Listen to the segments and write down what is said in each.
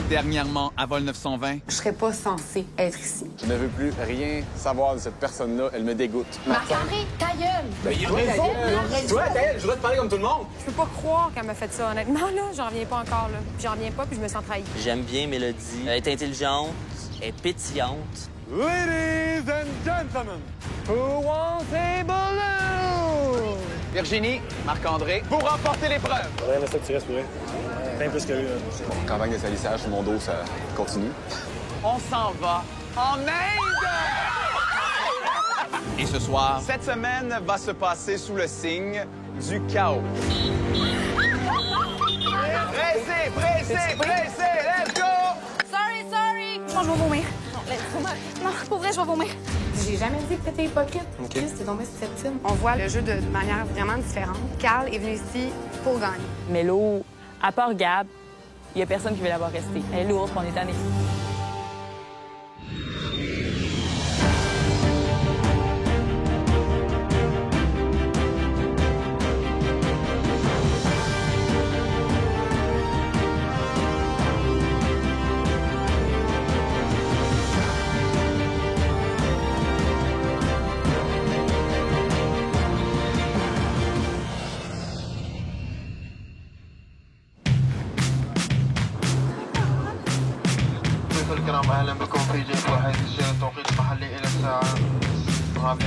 Dernièrement, à Vol 920. Je serais pas censée être ici. Je ne veux plus rien savoir de cette personne-là. Elle me dégoûte. Marc-André, ta gueule! Ben, il a raison! Toi, je voudrais te parler comme tout le monde! Je peux pas croire qu'elle m'a fait ça, honnêtement, là. J'en reviens pas encore, là. J'en reviens pas, puis je me sens trahie. J'aime bien Mélodie. Elle est intelligente, elle est pétillante. Ladies and gentlemen, who wants a balloon? Virginie, Marc-André, pour remporter l'épreuve. J'aurais aimé ça que tu restes pour vrai. Bien plus que lui. Campagne de salissage sur mon dos, ça continue. On s'en va en Inde! Et ce soir, cette semaine va se passer sous le signe du chaos. Pressé, pressé, pressé, let's go! Sorry! Je pense que je vais vomir. Non, pour vrai, je vais vomir. J'ai jamais dit que t'étais hypocrite. Chris, t'es tombé susceptible. On voit le jeu de manière vraiment différente. Carl est venu ici pour gagner. Mélo, à part Gab, il y a personne qui veut l'avoir resté. Elle est lourde, on est tanné. الكرام اهلا بكم في جيب واحد تسجيل التوقيت المحلي الى الساعه 4.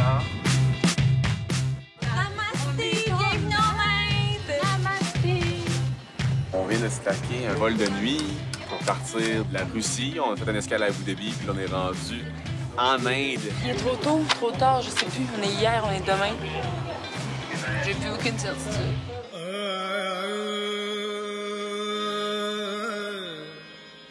On vient de se taquer un vol de nuit pour partir de la Russie. On a fait un escale à Abu Dhabi, puis là, on est rendu en Inde. Il est trop tôt, trop tard, je sais plus. On est hier, on est demain. J'ai plus aucune certitude.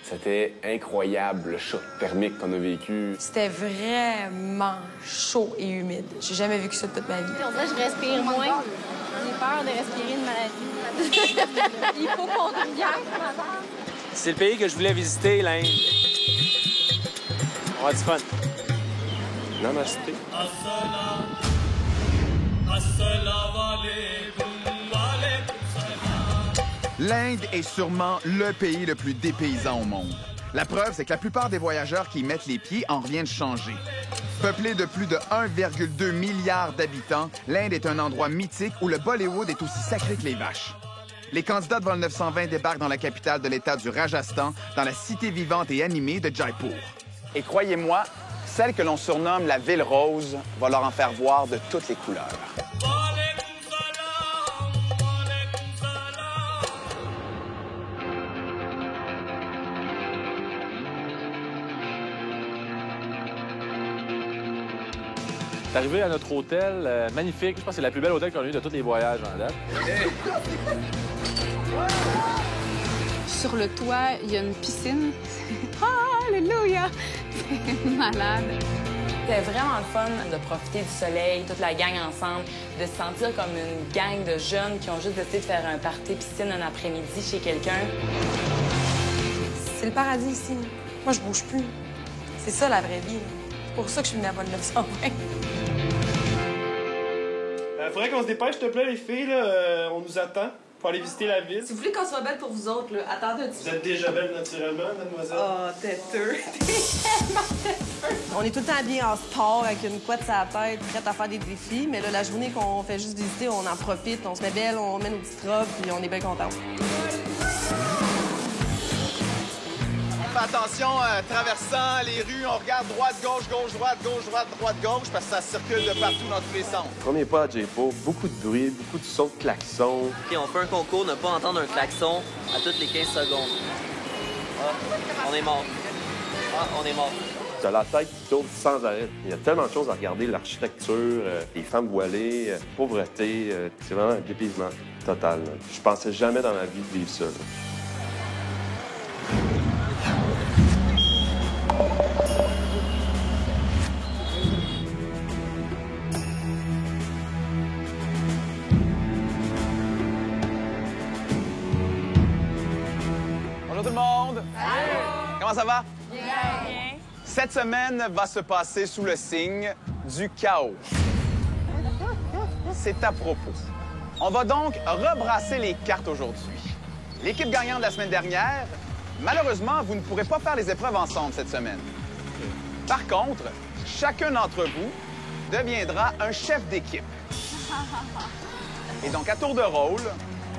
C'était incroyable, le choc thermique qu'on a vécu. C'était vraiment chaud et humide. J'ai jamais vécu ça de toute ma vie. On dirait que je respire moins. J'ai peur de respirer une maladie. Hypochondriaque, madame. C'est le pays que je voulais visiter, l'Inde. On va du fun. Namasté. L'Inde est sûrement le pays le plus dépaysant au monde. La preuve, c'est que la plupart des voyageurs qui y mettent les pieds en reviennent changer. Peuplée de plus de 1,2 milliard d'habitants, l'Inde est un endroit mythique où le Bollywood est aussi sacré que les vaches. Les candidats de Vol 920 débarquent dans la capitale de l'État du Rajasthan, dans la cité vivante et animée de Jaipur. Et croyez-moi, celle que l'on surnomme la Ville Rose va leur en faire voir de toutes les couleurs. C'est arrivé à notre hôtel, magnifique. Je pense que c'est la plus belle hôtel qu'on a eu de tous les voyages en date. Sur le toit, il y a une piscine. Alléluia! C'est malade. C'était vraiment le fun de profiter du soleil, toute la gang ensemble, de se sentir comme une gang de jeunes qui ont juste décidé de faire un party piscine un après-midi chez quelqu'un. C'est le paradis ici. Moi, je bouge plus. C'est ça, la vraie vie. C'est pour ça que je suis venue à Vol 920. Faudrait qu'on se dépêche, s'il te plaît, les filles. Là. On nous attend pour aller visiter la ville. Si vous voulez qu'on soit belle pour vous autres, là, attendez un petit peu. Vous êtes déjà belle naturellement, mademoiselle. Oh, têteux. T'es tellement têteux. On est tout le temps habillés en sport, avec une couette sur la tête, prête à faire des défis. Mais là, la journée qu'on fait juste visiter, on en profite, on se met belle, on met nos petites robes, puis on est bien contents. On fait attention, traversant les rues, on regarde droite, gauche, gauche, droite, gauche, droite, droite, gauche, parce que ça circule de partout dans tous les sens. Premier pas à Jaipur, beaucoup de bruit, beaucoup de sons de klaxons. Et on fait un concours de ne pas entendre un klaxon à toutes les 15 secondes. Ah, on est mort. Ah, on est mort. T'as la tête qui tourne sans arrêt. Il y a tellement de choses à regarder, l'architecture, les femmes voilées, pauvreté. C'est vraiment un dépaysement total. Là. Je pensais jamais dans ma vie de vivre ça. Là. Bonjour tout le monde! Salut! Comment ça va? Bien! Cette semaine va se passer sous le signe du chaos. C'est à propos. On va donc rebrasser les cartes aujourd'hui. L'équipe gagnante de la semaine dernière Malheureusement, vous ne pourrez pas faire les épreuves ensemble cette semaine. Par contre, chacun d'entre vous deviendra un chef d'équipe. Et donc, à tour de rôle,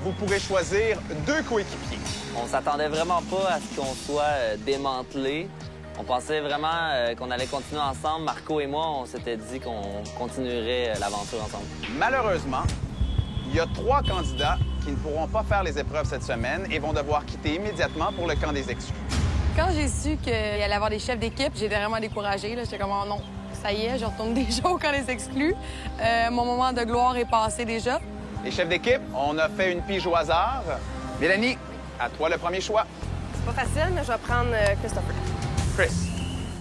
vous pourrez choisir 2 coéquipiers. On s'attendait vraiment pas à ce qu'on soit démantelé. On pensait vraiment qu'on allait continuer ensemble. Marco et moi, on s'était dit qu'on continuerait l'aventure ensemble. Malheureusement, il y a 3 candidats qui ne pourront pas faire les épreuves cette semaine et vont devoir quitter immédiatement pour le camp des exclus. Quand j'ai su qu'il allait y avoir des chefs d'équipe, j'étais vraiment découragée. J'étais comme, oh non, ça y est, je retourne déjà au camp des exclus. Mon moment de gloire est passé déjà. Les chefs d'équipe, on a fait une pige au hasard. Mélanie, à toi le premier choix. C'est pas facile, mais je vais prendre Christopher. Chris.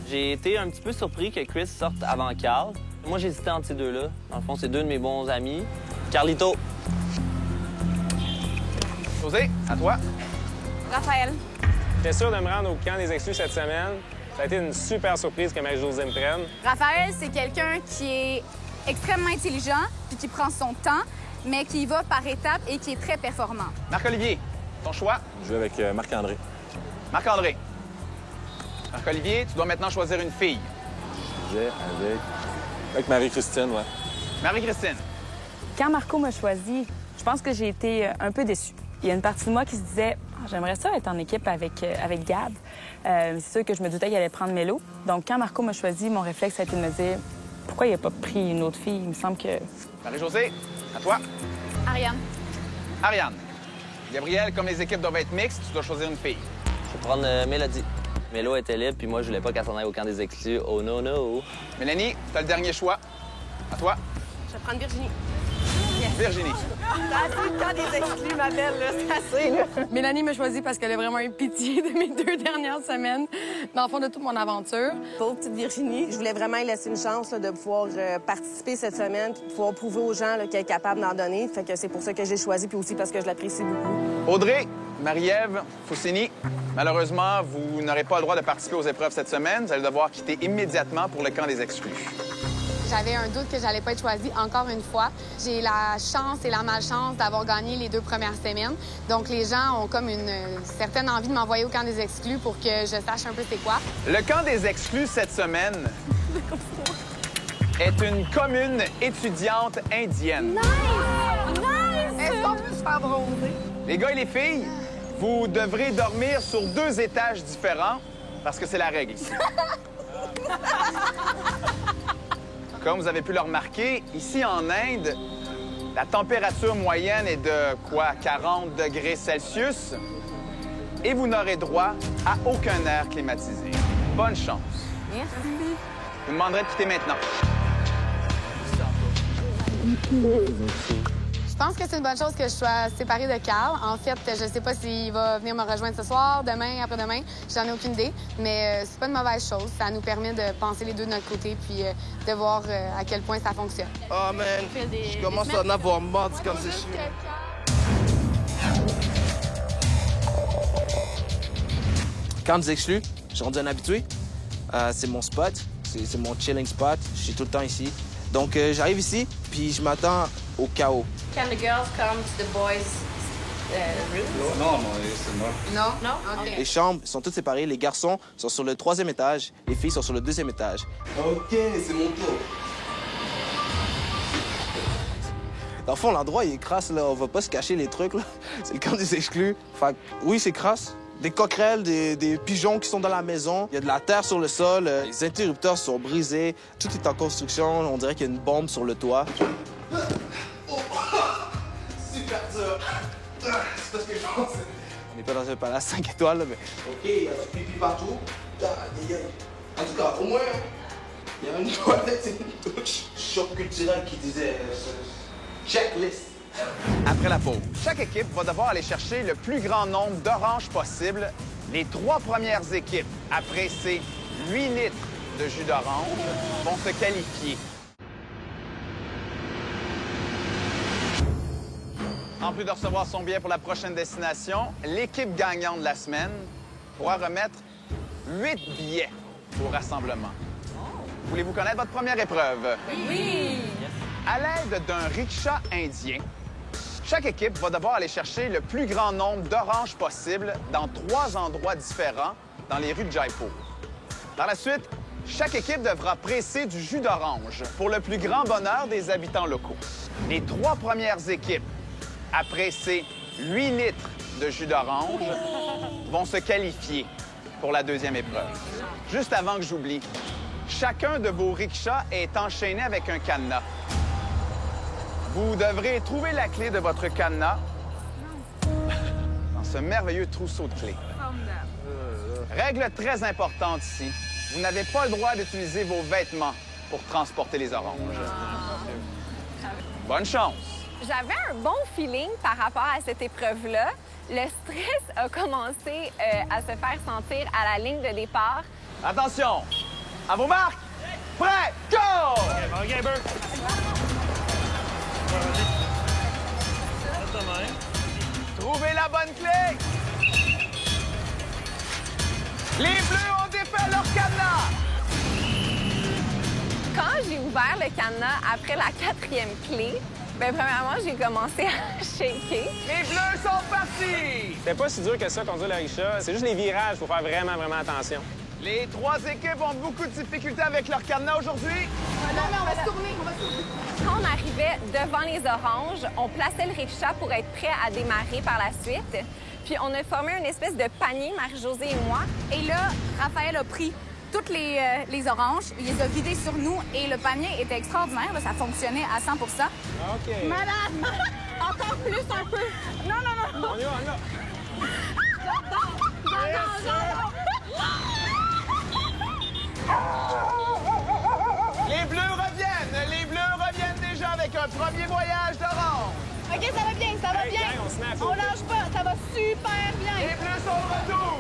J'ai été un petit peu surpris que Chris sorte avant Carl. Moi, j'hésitais entre ces deux-là. Dans le fond, c'est 2 de mes bons amis. Carlito. José, à toi. Raphaël. J'étais sûr de me rendre au camp des exclus cette semaine. Ça a été une super surprise que Marie-Josée me prenne. Raphaël, c'est quelqu'un qui est extrêmement intelligent puis qui prend son temps, mais qui y va par étapes et qui est très performant. Marc-Olivier, ton choix? Je vais avec Marc-André. Marc-André. Marc-Olivier, tu dois maintenant choisir une fille. Je vais avec Marie-Christine, ouais. Marie-Christine. Quand Marco m'a choisi, je pense que j'ai été un peu déçue. Il y a une partie de moi qui se disait, j'aimerais ça être en équipe avec Gab. C'est sûr que je me doutais qu'il allait prendre Mélo. Donc, quand Marco m'a choisi, mon réflexe a été de me dire, pourquoi il n'a pas pris une autre fille? Il me semble que... Marie-Josée, à toi. Ariane. Ariane. Gabriel, comme les équipes doivent être mixtes, tu dois choisir une fille. Je vais prendre Mélodie. Mélo était libre, puis moi, je voulais pas qu'elle s'en aille au camp des exclus. Oh no, no. Mélanie, tu as le dernier choix. À toi. Je vais prendre Virginie. Virginie. T'as assez le camp des exclus, ma belle, là. C'est assez, là. Mélanie m'a choisi parce qu'elle a vraiment eu pitié de mes 2 dernières semaines, dans le fond de toute mon aventure. Pauvre petite Virginie, je voulais vraiment lui laisser une chance là, de pouvoir participer cette semaine puis de pouvoir prouver aux gens qu'elle est capable d'en donner. Fait que c'est pour ça que j'ai choisi, puis aussi parce que je l'apprécie beaucoup. Audrey, Marie-Ève, Foussini, malheureusement, vous n'aurez pas le droit de participer aux épreuves cette semaine. Vous allez devoir quitter immédiatement pour le camp des exclus. J'avais un doute que j'allais pas être choisie encore une fois. J'ai la chance et la malchance d'avoir gagné les 2 premières semaines. Donc, les gens ont comme une certaine envie de m'envoyer au camp des exclus pour que je sache un peu c'est quoi. Le camp des exclus cette semaine est une commune étudiante indienne. Nice! Nice! Est-ce qu'on peut se faire bronzer? Les gars et les filles, vous devrez dormir sur 2 étages différents parce que c'est la règle ici. Comme vous avez pu le remarquer, ici en Inde, la température moyenne est de quoi? 40 degrés Celsius. Et vous n'aurez droit à aucun air climatisé. Bonne chance. Merci. Je vous demanderai de quitter maintenant. Je pense que c'est une bonne chose que je sois séparée de Carl. En fait, je sais pas s'il va venir me rejoindre ce soir, demain, après-demain. J'en ai aucune idée. Mais c'est pas une mauvaise chose. Ça nous permet de penser les 2 de notre côté puis de voir à quel point ça fonctionne. Oh man, je commence à en avoir marre du camp des exclus. Camp des exclus, je suis rendu un habitué. C'est mon spot, c'est mon chilling spot. Je suis tout le temps ici. Donc, j'arrive ici, puis je m'attends au chaos. Can the girls come to the boys' room? Non, c'est moi. Non? Non? OK. Les chambres sont toutes séparées. Les garçons sont sur le 3e étage. Les filles sont sur le 2e étage. OK, c'est mon tour. Dans le fond, l'endroit, il est crasse, là. On va pas se cacher les trucs, là. C'est le camp des exclus. Fait que, oui, c'est crasse. Des coquerelles, des pigeons qui sont dans la maison. Il y a de la terre sur le sol. Les interrupteurs sont brisés. Tout est en construction. On dirait qu'il y a une bombe sur le toit. Super dur. C'est parce que je pense. On n'est pas dans un palace 5 étoiles, là, mais... OK, il y a du pipi partout. En tout cas, au moins, il y a une toilette et une douche. Choc culturel qui disait checklist. Après la pause, chaque équipe va devoir aller chercher le plus grand nombre d'oranges possible. Les 3 premières équipes, après ces 8 litres de jus d'orange, vont se qualifier. En plus de recevoir son billet pour la prochaine destination, l'équipe gagnante de la semaine pourra remettre 8 billets au rassemblement. Voulez-vous connaître votre première épreuve? Oui! À l'aide d'un rickshaw indien, Chaque équipe va devoir aller chercher le plus grand nombre d'oranges possible dans 3 endroits différents dans les rues de Jaipur. Par la suite, chaque équipe devra presser du jus d'orange pour le plus grand bonheur des habitants locaux. Les 3 premières équipes à presser 8 litres de jus d'orange vont se qualifier pour la deuxième épreuve. Juste avant que j'oublie, chacun de vos rickshaws est enchaîné avec un cadenas. Vous devrez trouver la clé de votre cadenas dans ce merveilleux trousseau de clés. Règle très importante ici, vous n'avez pas le droit d'utiliser vos vêtements pour transporter les oranges. Bonne chance! J'avais un bon feeling par rapport à cette épreuve-là. Le stress a commencé à se faire sentir à la ligne de départ. Attention! À vos marques! Prêt! Go! OK, Bert. Trouvez la bonne clé! Les Bleus ont défait leur cadenas! Quand j'ai ouvert le cadenas après la 4e clé, bien, premièrement, j'ai commencé à shaker. Les Bleus sont partis! C'était pas si dur que ça, conduire le rickshaw. C'est juste les virages, il faut faire vraiment, vraiment attention. Les 3 équipes ont beaucoup de difficultés avec leur cadenas aujourd'hui. Non, mais on va se tourner, on va se tourner. Quand on arrivait devant les oranges, on plaçait le rickshaw pour être prêt à démarrer par la suite. Puis on a formé une espèce de panier, Marie-Josée et moi. Et là, Raphaël a pris toutes les oranges, il les a vidées sur nous et le panier était extraordinaire. Là, ça fonctionnait à 100 OK. Malade! Encore plus un peu. Non, non, non. On y va, on y va. Les Bleus reviennent! Les Bleus reviennent déjà avec un premier voyage d'orange. OK, ça va bien, ça va Hey, bien. gang, on se met à On côté. lâche pas, ça va super bien. Les Bleus sont de retour!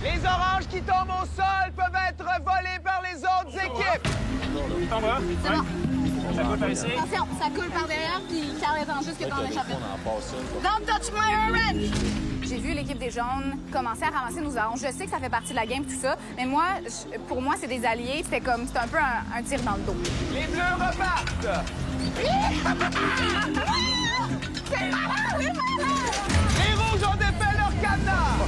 Les oranges qui tombent au sol peuvent être volées par les autres équipes. T'en vas? C'est bon. Ça coule par ici. Attention, ça coule par derrière, puis Carl attend juste que t'en échappes. Don't touch my orange! J'ai vu l'équipe des jaunes commencer à ramasser nos oranges. Je sais que ça fait partie de la game, tout ça, mais moi, pour moi, c'est des alliés. C'était un peu un tir dans le dos. Les Bleus repartent! C'est malade! Les Rouges ont défait leur cadenas!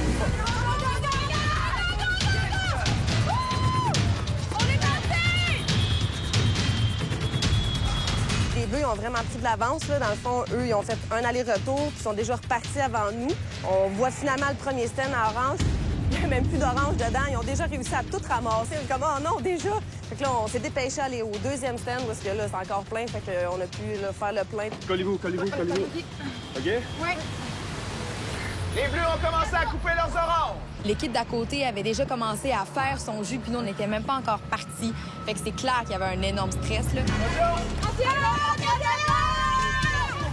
Les Bleus ils ont vraiment pris de l'avance. Là. Dans le fond, eux, ils ont fait un aller-retour, puis sont déjà repartis avant nous. On voit finalement le premier stand à orange. Il n'y a même plus d'orange dedans. Ils ont déjà réussi à tout ramasser. On est comme, oh non, déjà! Fait que là, on s'est dépêché à aller au deuxième stand, parce que là, c'est encore plein. Fait qu'on a pu là, faire le plein. Collez-vous. OK? Oui. Les Bleus ont commencé à couper leurs oranges. L'équipe d'à côté avait déjà commencé à faire son jus, puis nous, on n'était même pas encore partis. Fait que c'est clair qu'il y avait un énorme stress, là.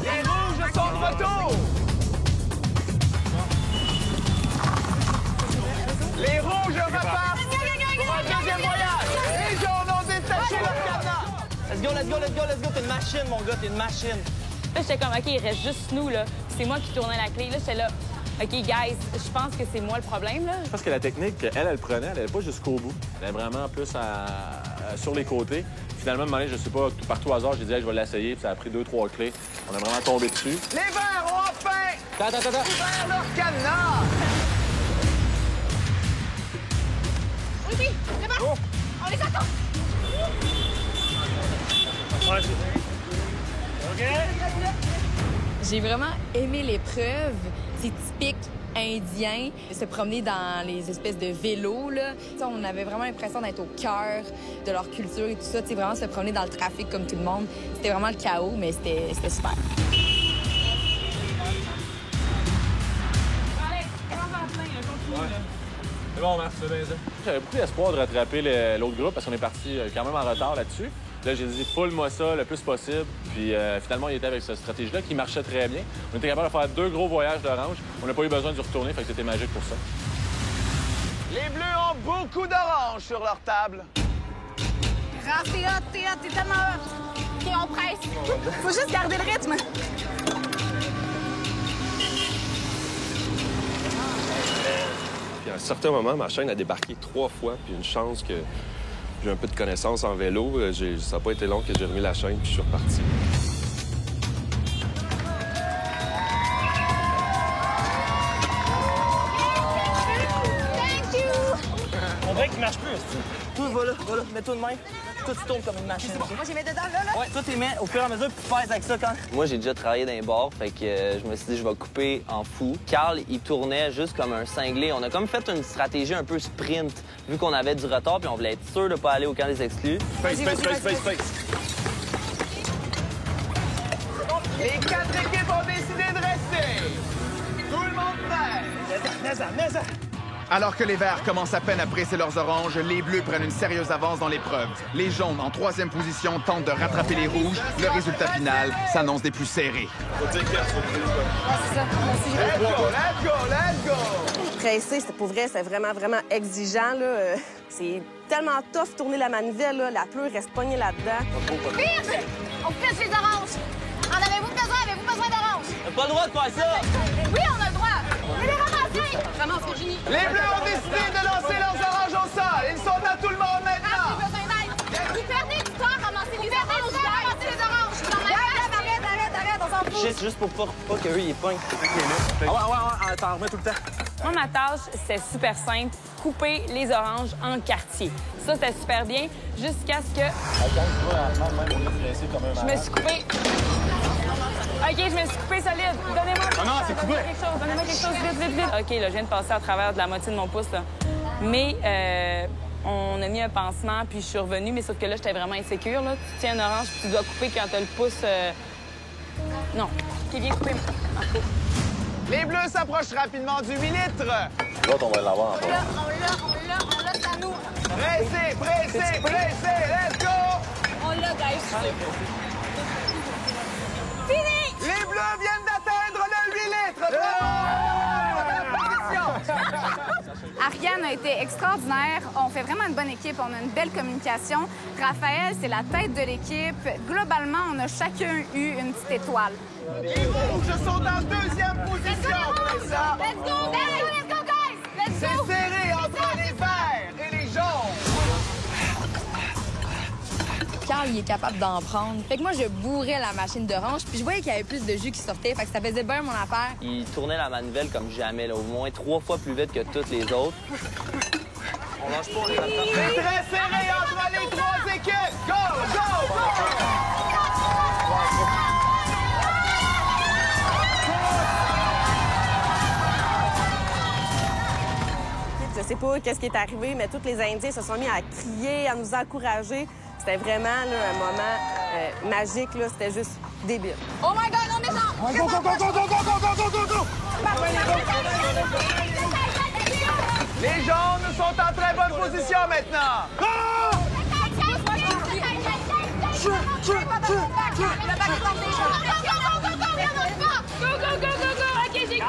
Les Rouges sont de retour! Les Rouges repartent pour un deuxième voyage! Les Jaunes ont détaché leur cadenas! Let's go, t'es une machine, mon gars, t'es une machine. Là, j'étais comme, OK, il reste juste nous, là. C'est moi qui tournais la clé. Là, j'étais là, OK, guys, je pense que c'est moi le problème, là. Je pense que la technique qu'elle prenait, elle n'allait pas jusqu'au bout. Elle est vraiment plus sur les côtés. Finalement, à un moment donné, je sais pas, par tout hasard, j'ai dit, hey, je vais l'essayer, puis ça a pris 2-3 clés. On a vraiment tombé dessus. Les Verts ont enfin Attends. ouvert leur cadenas! Oui, c'est bon. On les attend. Ouais, OK? J'ai vraiment aimé l'épreuve. C'est typique indien, se promener dans les espèces de vélos, là. T'sais, on avait vraiment l'impression d'être au cœur de leur culture et tout ça. T'sais, vraiment se promener dans le trafic comme tout le monde. C'était vraiment le chaos, mais c'était super. C'est bon, Marc, c'est bien ça. J'avais beaucoup d'espoir de rattraper l'autre groupe parce qu'on est parti quand même en retard là-dessus. Là, j'ai dit, full-moi ça le plus possible. Puis finalement, il était avec cette stratégie-là qui marchait très bien. On était capable de faire 2 gros voyages d'orange. On n'a pas eu besoin d'y retourner, fait que c'était magique pour ça. Les Bleus ont beaucoup d'oranges sur leur table. Raph, t'es tellement hot. OK, on presse. Faut juste garder le rythme. Puis à un certain moment, ma chaîne a débarqué 3 fois, puis une chance que j'ai un peu de connaissance en vélo. Ça n'a pas été long que j'ai remis la chaîne, puis je suis reparti. marche plus. Tout va là, mets-toi de même. Tout tu tournes comme une machine. Moi, j'y mets dedans, là. Ouais, toi, tu les mets au fur et à mesure, puis tu pèses avec ça quand. Moi, j'ai déjà travaillé dans les bars, fait que je me suis dit, je vais couper en fou. Carl, il tournait juste comme un cinglé. On a comme fait une stratégie un peu sprint, vu qu'on avait du retard, puis on voulait être sûr de pas aller au camp des exclus. Space. Les 4 équipes ont décidé de rester. Tout le monde prêt. Alors que les Verts commencent à peine à presser leurs oranges, les Bleus prennent une sérieuse avance dans l'épreuve. Les Jaunes, en 3e position, tentent de rattraper les Rouges. Le résultat final s'annonce des plus serrés. C'est ça. Let's go! Pressé, c'était pour vrai, c'est vraiment exigeant, là. C'est tellement tough tourner la manivelle, là. La pleure reste pognée là-dedans. Vite! On pêche les oranges. En avez-vous besoin? Avez-vous besoin d'oranges? T'as pas le droit de faire ça! Oui, on a le droit. Mais les ramasser! Ramasse, Virginie. Les Bleus ont décidé de lancer leurs oranges au sol. Ils sont à tout le monde maintenant. J'ai besoin d'aide. Vous perdez du temps à ramasser les oranges. Vous perdez ramasser les oranges. Arrête, on s'en fout. Juste pour pas qu'eux, ils pognent. Ouais, t'en remets tout le temps. Moi, ma tâche, c'est super simple. Couper les oranges en quartier. Ça, c'était super bien, jusqu'à ce que... Je me suis coupée... OK, je me suis coupée solide. Donnez-moi quelque chose. Donnez-moi quelque chose, vite. OK, là, je viens de passer à travers de la moitié de mon pouce, là. Mais on a mis un pansement, puis je suis revenue, mais sauf que là, j'étais vraiment insécure, là. Tu tiens une orange, puis tu dois couper quand t'as le pouce... Non. OK, viens couper. Marco. Les Bleus s'approchent rapidement du 8 litres. L'autre, on va l'avoir en On l'a, c'est à nous. Pressé, let's go! On l'a, guys. Fini! Les Bleus viennent d'atteindre le 8 litres. Ariane a été extraordinaire. On fait vraiment une bonne équipe. On a une belle communication. Raphaël, c'est la tête de l'équipe. Globalement, on a chacun eu une petite étoile. Les Rouges sont en 2e position. Let's go, guys! Let's C'est go! serré entre les Verts et les Jaunes. Carl, il est capable d'en prendre. Fait que moi, je bourrais la machine d'orange, puis je voyais qu'il y avait plus de jus qui sortait. Fait que ça faisait bien mon affaire. Il tournait la manivelle comme jamais, là, au moins 3 fois plus vite que toutes les autres. On lâche pas, on les attrape. C'est très serré entre les 3 équipes. Go! Je sais pas qu'est-ce qui est arrivé, mais tous les Indiens se sont mis à crier, à nous encourager. C'était vraiment là, un moment magique, là. C'était juste débile. Oh my God, on descend! Go! Les Jaunes sont en très bonne position maintenant. OK, j'ai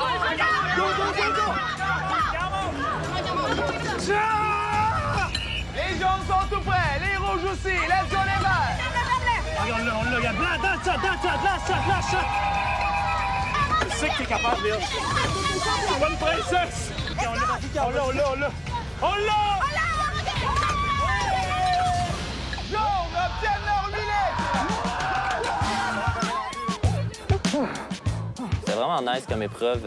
Les Jaunes sont tout prêts, les Rouges aussi. Let's go, les Verts! On l'a, regarde. Lâche ça. Tu sais que t'es capable, Virge. Bonne princesse! On l'a! Jaunes obtiennent leur 8 litres! C'était vraiment nice comme épreuve.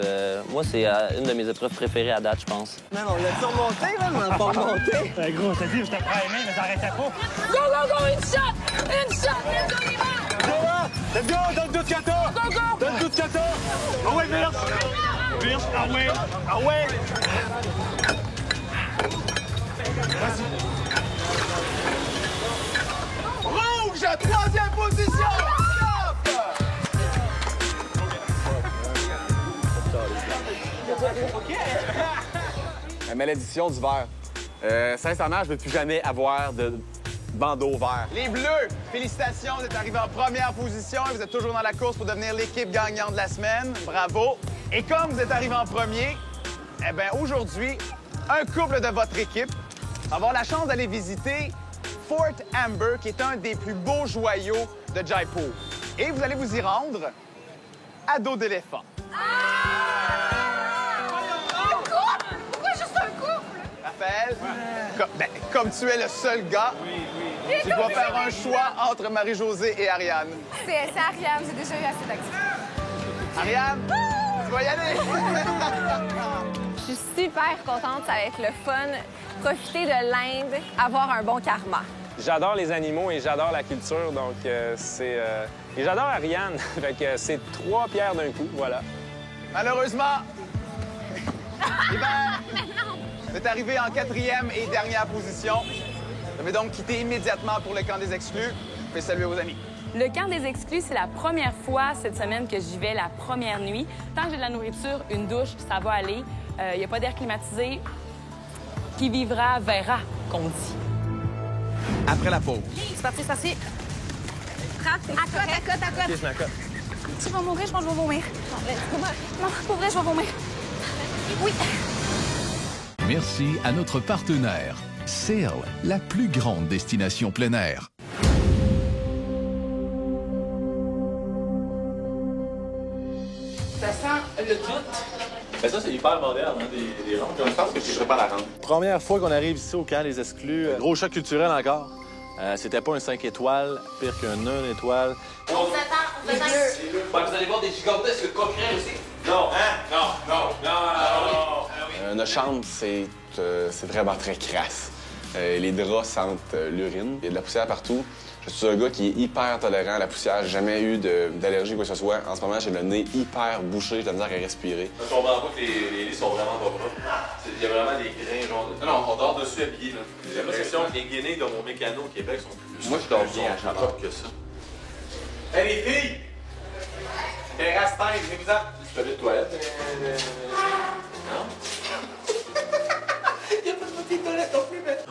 Moi, c'est une de mes épreuves préférées à date, je pense. Man, on l'a surmonté, man? On l'a pas remonté. Ben, gros, t'as dit, je t'ai pris mais j'arrêtais pas. Go! Une shot! Let's go, dans le 12 kata! Dans le 12 kata! Ah ouais, Virge! Ah ouais! Rouge, 3e position! La malédiction du vert. Sincèrement, je ne veux plus jamais avoir de bandeau vert. Les Bleus, félicitations, vous êtes arrivés en première position et vous êtes toujours dans la course pour devenir l'équipe gagnante de la semaine. Bravo! Et comme vous êtes arrivés en premier, eh bien aujourd'hui, un couple de votre équipe va avoir la chance d'aller visiter Fort Amber, qui est un des plus beaux joyaux de Jaipur. Et vous allez vous y rendre à dos d'éléphant. Pourquoi juste un couple? Raphaël, comme tu es le seul gars, tu dois faire un choix entre Marie-Josée et Ariane. C'est Ariane, j'ai déjà eu assez d'actifs. Ariane, tu vas y aller! Je suis super super contente, ça va être le fun. Profiter de l'Inde, avoir un bon karma. J'adore les animaux et j'adore la culture, donc et j'adore Ariane, fait que c'est 3 pierres d'un coup, voilà. Malheureusement, vous êtes arrivé en 4e et dernière position. Vous devez donc quitter immédiatement pour le camp des exclus. Faites saluer vos amis. Le camp des exclus, c'est la première fois cette semaine que j'y vais la première nuit. Tant que j'ai de la nourriture, une douche, ça va aller. Il n'y a pas d'air climatisé. Qui vivra verra, qu'on dit. Après la pause. C'est parti, c'est parti. Frappe, c'est correct. À côte. OK, je m'accote. Tu vas mourir, je pense que je vais vomir. Non, pour vrai, je vais vomir. Oui. Merci à notre partenaire, Sail, la plus grande destination plein air. Ça sent le doute. Ben ça, c'est hyper moderne, hein, des rampes. Je pense que je ne serais pas la rendre. Première fois qu'on arrive ici au camp des exclus. Gros choc culturel encore. C'était pas un 5 étoiles, pire qu'un 1 étoile. On vous attend. Vous allez voir des gigantesques coquerelles aussi. Non, hein? Non. Notre chambre, c'est vraiment très crasse. Les draps sentent l'urine. Il y a de la poussière partout. Je suis un gars qui est hyper tolérant à la poussière. J'ai jamais eu d'allergie ou quoi que ce soit. En ce moment, j'ai le nez hyper bouché. J'ai de la misère à respirer. Je comprends pas que les lits sont vraiment pas propres. Il y a vraiment des grains, genre... Non, on dort dessus habillé, là. J'ai l'impression que les guenilles de mon mécano au Québec sont plus... Moi, je dors bien à propre que ça. Hey, les filles! Terrasse tête, venez-vous-en! Tu fais de toilette? Non?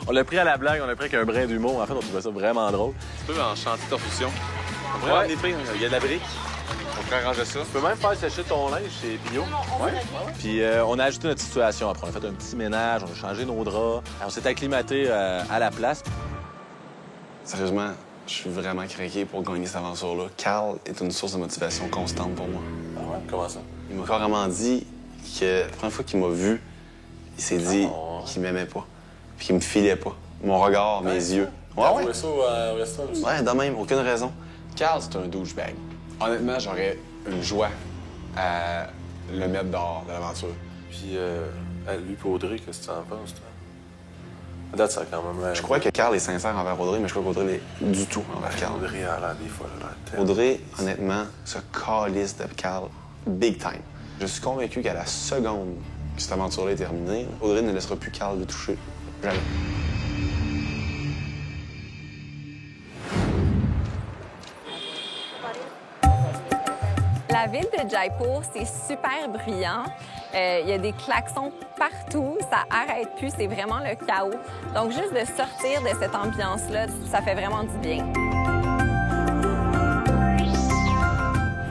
On l'a pris à la blague, on l'a pris avec un brin d'humour. En fait, on trouvait ça vraiment drôle. Tu peux en chantier torfusion. On pourrait en épée, il y a de la brique. On pourrait arranger ça. Tu peux même faire sécher ton linge chez Bio. Ouais. Puis on a ajouté notre situation après. On a fait un petit ménage, on a changé nos draps. On s'est acclimaté à la place. Sérieusement, je suis vraiment craqué pour gagner cette aventure-là. Carl est une source de motivation constante pour moi. Ah ouais? Comment ça? Il m'a carrément dit que la première fois qu'il m'a vu, il s'est dit qu'il m'aimait pas. Puis qu'il me filait pas. Mon regard, mes yeux. Ouais. Ça au restaurant aussi? Ouais, de même, aucune raison. Carl, c'est un douchebag. Honnêtement, j'aurais une joie à le mettre dehors de l'aventure. Puis, lui et Audrey, qu'est-ce que tu en penses, toi? À date, ça quand même... Je crois que Carl est sincère envers Audrey, mais je crois qu'Audrey l'est du tout envers Carl. Audrey a l'air des fois, là. Audrey, honnêtement, se calisse de Carl big time. Je suis convaincu qu'à la seconde que cette aventure-là est terminée, Audrey ne laissera plus Carl le toucher. Jamais. La ville de Jaipur, c'est super bruyant. Il y a des klaxons partout, ça arrête plus, c'est vraiment le chaos. Donc, juste de sortir de cette ambiance-là, ça fait vraiment du bien.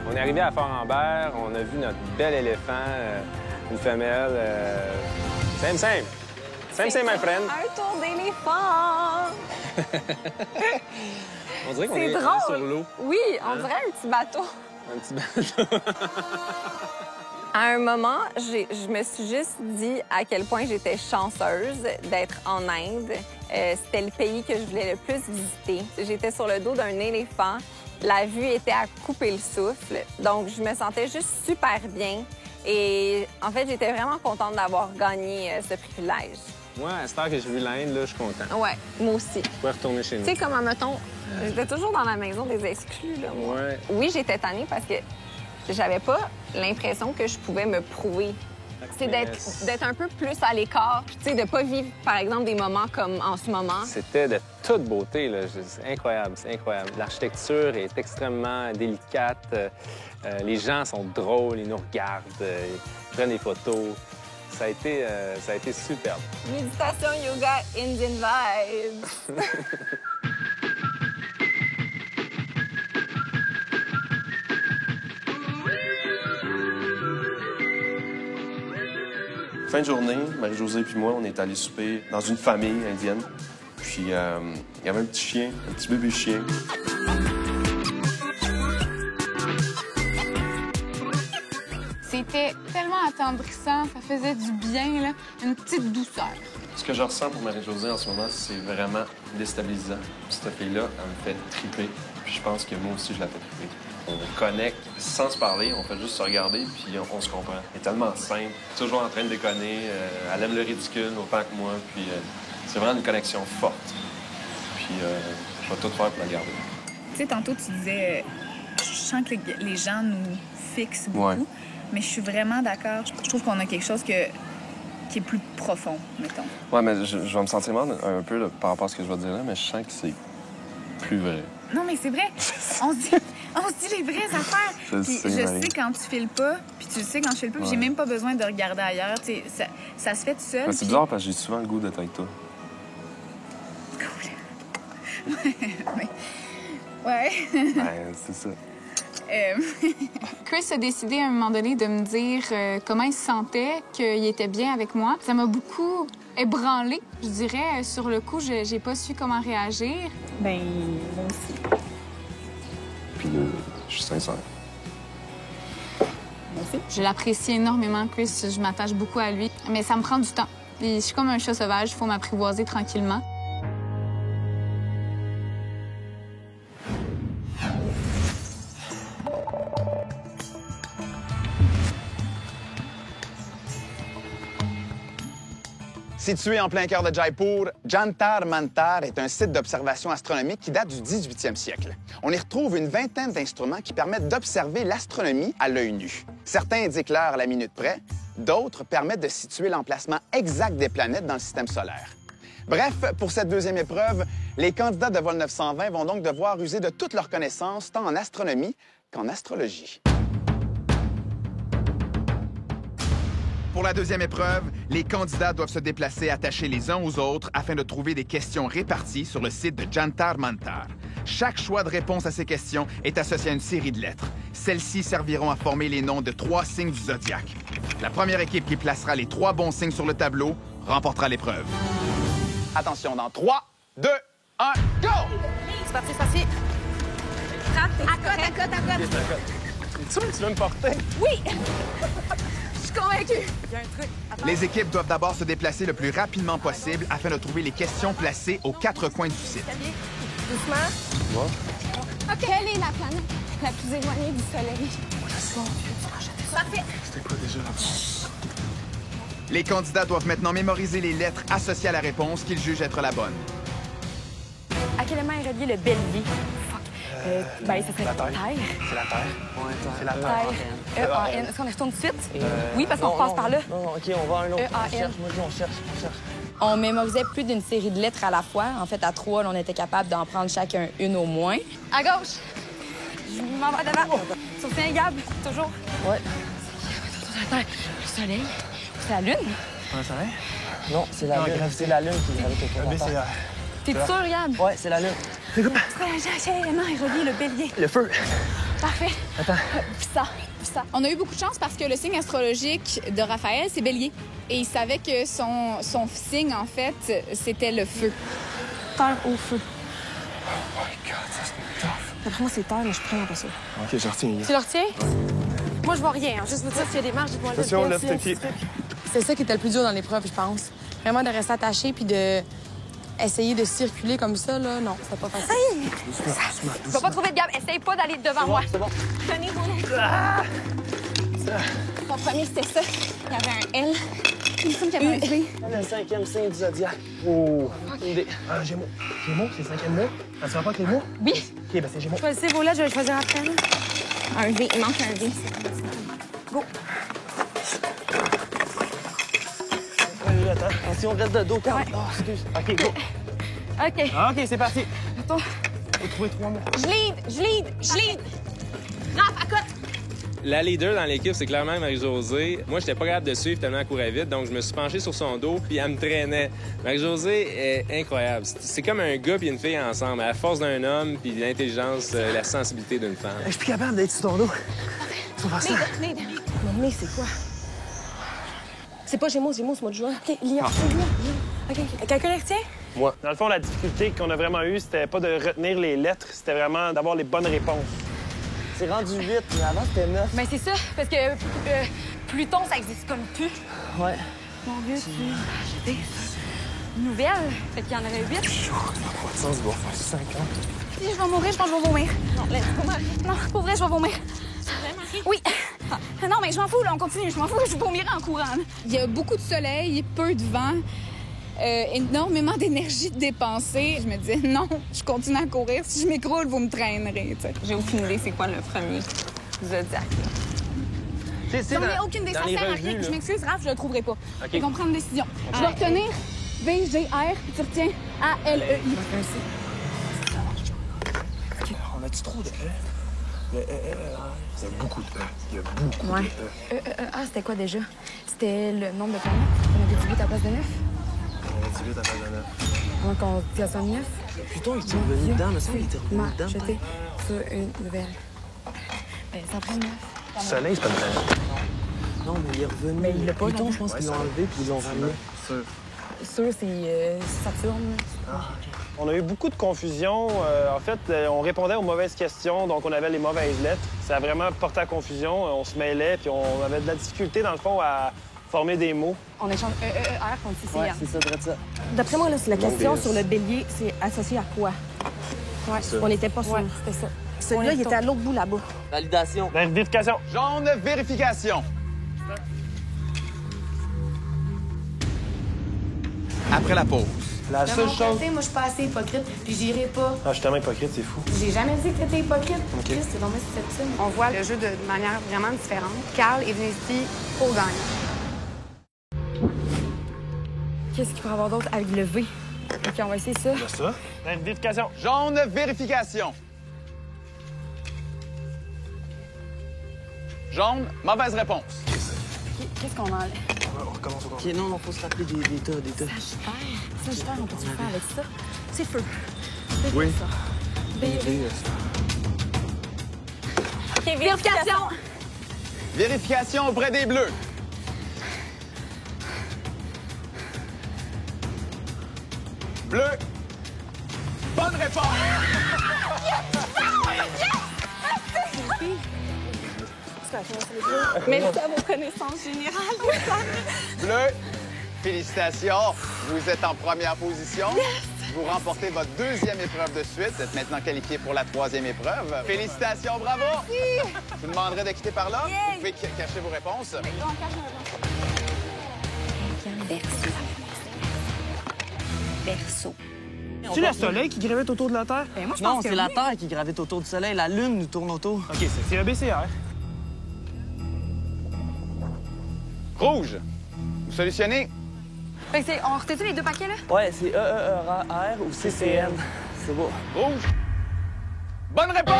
On est arrivé à Fort-Ambert, on a vu notre bel éléphant, une femelle. Same, my friend. Un tour d'éléphant! On dirait qu'on est drôle. Sur l'eau. Oui, on dirait un petit bateau. Un petit bateau. À un moment, je me suis juste dit à quel point j'étais chanceuse d'être en Inde. C'était le pays que je voulais le plus visiter. J'étais sur le dos d'un éléphant. La vue était à couper le souffle. Donc, je me sentais juste super bien. Et en fait, j'étais vraiment contente d'avoir gagné ce privilège. Moi, à cette heure que j'ai vu l'Inde, là, je suis content. Ouais, moi aussi. Je pourrais retourner chez nous. Tu sais, comme, mettons, j'étais toujours dans la maison des exclus, là, moi. Ouais. Oui, j'étais tannée parce que j'avais pas l'impression que je pouvais me prouver. C'est d'être un peu plus à l'écart, tu sais, de pas vivre, par exemple, des moments comme en ce moment. C'était de toute beauté, là. C'est incroyable, c'est incroyable. L'architecture est extrêmement délicate. Les gens sont drôles, ils nous regardent, ils prennent des photos. Ça a été superbe. Méditation, yoga, Indian vibes. Fin de journée, Marie-Josée puis moi, on est allés souper dans une famille indienne. Puis il y avait un petit chien, un petit bébé chien. C'était tellement attendrissant, ça faisait du bien, là, une petite douceur. Ce que je ressens pour Marie-Josée en ce moment, c'est vraiment déstabilisant. Cette fille-là, elle me fait triper. Puis je pense que moi aussi, je la fais triper. On connecte sans se parler, on fait juste se regarder, puis on se comprend. Elle est tellement simple, toujours en train de déconner. Elle aime le ridicule autant que moi, puis c'est vraiment une connexion forte. Puis je vais tout faire pour la garder. Tu sais, tantôt, tu disais, je sens que les gens nous fixent beaucoup, mais je suis vraiment d'accord. Je trouve qu'on a quelque chose qui est plus profond, mettons. Ouais, mais je vais me sentir mal un peu là, par rapport à ce que je vais dire là, mais je sens que c'est plus vrai. Non, mais c'est vrai. On se dit les vraies affaires. Puis je sais quand tu files pas, puis tu le sais quand je file pas, puis j'ai même pas besoin de regarder ailleurs. Tu sais, ça se fait tout seul. C'est bizarre parce que j'ai souvent le goût d'être avec toi. Cool. Ouais. C'est ça. Chris a décidé à un moment donné de me dire comment il se sentait, qu'il était bien avec moi. Ça m'a beaucoup ébranlée, je dirais. Sur le coup, j'ai pas su comment réagir. Ben, moi aussi. Puis je suis sincère. Merci. Je l'apprécie énormément, Chris. Je m'attache beaucoup à lui. Mais ça me prend du temps. Et je suis comme un chat sauvage. Il faut m'apprivoiser tranquillement. Situé en plein cœur de Jaipur, Jantar Mantar est un site d'observation astronomique qui date du 18e siècle. On y retrouve une vingtaine d'instruments qui permettent d'observer l'astronomie à l'œil nu. Certains indiquent l'heure à la minute près, d'autres permettent de situer l'emplacement exact des planètes dans le système solaire. Bref, pour cette deuxième épreuve, les candidats de Vol 920 vont donc devoir user de toutes leurs connaissances, tant en astronomie qu'en astrologie. Pour la deuxième épreuve, les candidats doivent se déplacer attachés les uns aux autres afin de trouver des questions réparties sur le site de Jantar Mantar. Chaque choix de réponse à ces questions est associé à une série de lettres. Celles-ci serviront à former les noms de 3 signes du zodiaque. La première équipe qui placera les 3 bons signes sur le tableau remportera l'épreuve. Attention, dans 3, 2, 1, go! C'est parti, c'est parti. Frappe, à côte. Es-tu sûr que tu veux me porter? Oui! Je suis convaincue. Il y a un truc. Attends. Les équipes doivent d'abord se déplacer le plus rapidement possible afin de trouver les questions placées aux 4 coins du site. Doucement. OK. Quelle est la planète la plus éloignée du Soleil? Parfait. C'était quoi déjà? Les candidats doivent maintenant mémoriser les lettres associées à la réponse qu'ils jugent être la bonne. À quel élément est relié le bélier? Ben, ça serait la Terre. Terre. C'est la Terre. Ouais, c'est la Terre. E-A-N. Est-ce qu'on y retourne tout de suite? Oui, parce qu'on passe par là. Non, OK, on va à un autre. E-A-N. On cherche. On mémorisait plus d'une série de lettres à la fois. En fait, à 3, on était capable d'en prendre chacun une au moins. À gauche. Je m'en vais devant. Soutien Gab, toujours. Ouais. La Terre. Le Soleil. C'est la Lune? Un soleil? Non, c'est la Lune. C'est la Lune qui gravite autour de la Terre. T'es sûr, Gab? Ouais, c'est la Lune. Quel élément est relié le bélier? Le feu. Parfait. Attends. Puis ça. On a eu beaucoup de chance parce que le signe astrologique de Raphaël, c'est Bélier. Et il savait que son signe, en fait, c'était le feu. Terre au feu. Oh my God, ça c'est tough. D'après moi, c'est terre, mais je prends pas ça. OK, je retiens. Tu le retiens? Moi, je vois rien. Juste vous dire s'il y a des marges, je vois Attention, lève tes pieds. C'est ça qui était le plus dur dans l'épreuve, je pense. Vraiment de rester attaché puis de essayer de circuler comme ça, là, non, c'était pas facile. Je vais pas trouver de Gab. Essaye pas d'aller devant moi. C'est bon. Tenez, voilà. Mon premier, c'était ça. Il y avait un L. Il me semble qu'il y avait un V. Le 5e signe du zodiaque. Oh. Ah, Gémeaux. Gémeaux, c'est le 5e mot. Ça se va pas avec les mots? Oui. OK, ben c'est Gémeaux. Choisissez vos lettres, je vais choisir après. Un V. Il manque un V. Go. Attends, si on reste de dos, calme. Ouais. Oh, excuse. OK, go. OK. OK, c'est parti. Attends. Faut trouver 3 mots. Je lead. Raph, à côte. La leader dans l'équipe, c'est clairement Marie-Josée. Moi, j'étais pas capable de suivre tellement elle courait vite, donc je me suis penché sur son dos, puis elle me traînait. Marie-Josée est incroyable. C'est comme un gars puis une fille ensemble, à la force d'un homme, puis l'intelligence, la sensibilité d'une femme. Je suis plus capable d'être sur ton dos. Faut faire ça. Lead. Mon nez, c'est quoi? C'est pas Gémeaux, c'est mois de juin. OK, Lyon. OK. Quelqu'un les retient? Moi. Dans le fond, la difficulté qu'on a vraiment eue, c'était pas de retenir les lettres, c'était vraiment d'avoir les bonnes réponses. C'est rendu 8, mais avant, c'était 9. Mais c'est ça, parce que Pluton, ça existe comme plus. Ouais. Mon Dieu, j'ai des nouvelles. Fait qu'il y en avait 8. Ça va pas de sens de devoir faire 5 ans. Si je vais mourir, je pense que je vais vomir. Non, laisse-moi, Marie. Non, pour vrai, je vais vomir. C'est vrai, Marie? Oui. Non, mais je m'en fous, là, on continue. Je m'en fous, je vomirai en courant. Là. Il y a beaucoup de soleil, peu de vent, énormément d'énergie dépensée. Je me disais, non, je continue à courir. Si je m'écroule, vous me traînerez. T'sais. J'ai aucune idée c'est quoi le premier zodiaque. J'en ai aucune idée, ça sert à rien. Je m'excuse, Raph, je le trouverai pas. Okay. Je vais prendre une décision. Je vais retenir V-G-R, puis tu retiens A-L-E-I. On a-tu trop de E? Le il y a beaucoup de E. Il y a beaucoup Ouais. de E. Ah, c'était quoi déjà? C'était le nombre de planètes. On avait 18 à la place de 9. On a 18 à place de 9. Donc, on dit à 9. Putain, il était revenu dedans, mais ça, il était revenu dedans. Jeté sur une nouvelle. Ben, ça prend 9. Le soleil, c'est pas une planète. Non, mais il est revenu. Mais il l'a pas, Pluton, là. je pense qu'ils l'ont enlevé puis ils l'ont ramené. Sûr, c'est Saturne. On a eu beaucoup de confusion. En fait, on répondait aux mauvaises questions, donc on avait les mauvaises lettres. Ça a vraiment porté à confusion. On se mêlait, puis on avait de la difficulté, dans le fond, à former des mots. On échange E-E-R contre CCN. Ouais, c'est ça, très ça. D'après moi, là, c'est la question Longue sur le bélier, c'est associé à quoi? Ouais, on n'était pas sûr. Ouais, c'était ça. Celui-là, il était à l'autre bout là-bas. Validation. Vérification. Jaune, vérification. Après la pause. La De seule mon chose... côté, moi, je suis pas assez hypocrite, puis j'irai pas. Ah, je suis tellement hypocrite, c'est fou. J'ai jamais dit que t'étais hypocrite. OK. Chris, c'est dommage susceptible. On voit le jeu de manière vraiment différente. Carl est venu ici pour gagner. Qu'est-ce qu'il peut y avoir d'autre avec le V? OK, on va essayer ça. Ça? Vérification. Jaune, vérification. Jaune, mauvaise réponse. Qu'est-ce qu'on enlève? On recommence au OK, non, faut se rappeler des tas. Sagittaire, on peut-tu faire avec ça? C'est feu. Oui. OK, vérification! Vérification auprès des bleus. Bleu. Bonne réponse. Merci à vos connaissances générales. Bleu, félicitations. Vous êtes en première position. Vous remportez votre deuxième épreuve de suite. Vous êtes maintenant qualifié pour la troisième épreuve. Félicitations, bravo. Merci. Je vous demanderai de quitter par là. Vous pouvez cacher vos réponses. Verseau. C'est le soleil qui gravite autour de la Terre? Ben, moi, je Non, pense que c'est la oui. Terre qui gravite autour du Soleil. La Lune nous tourne autour. OK, c'est EBCR. Rouge. Vous solutionnez? Fait que on retient les deux paquets, là? Ouais, c'est E-E-R ou CCN. C'est beau. Rouge. Bonne réponse!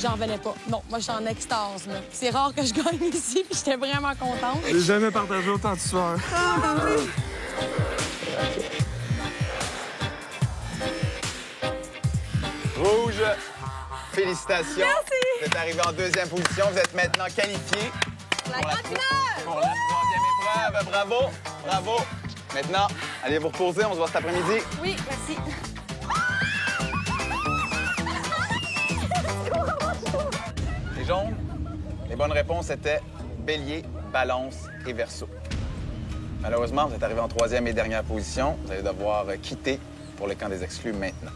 J'en revenais pas. Non, moi, j'étais en extase, là. C'est rare que je gagne ici, puis j'étais vraiment contente. J'ai jamais partagé autant de sueur. Rouge. Félicitations. Merci. Vous êtes arrivé en deuxième position. Vous êtes maintenant qualifié pour la troisième épreuve. Bravo. Bravo. Maintenant, allez vous reposer. On se voit cet après-midi. Oui, merci. Les jaunes, les bonnes réponses étaient Bélier, Balance et Verseau. Malheureusement, vous êtes arrivé en troisième et dernière position. Vous allez devoir quitter pour le camp des exclus maintenant.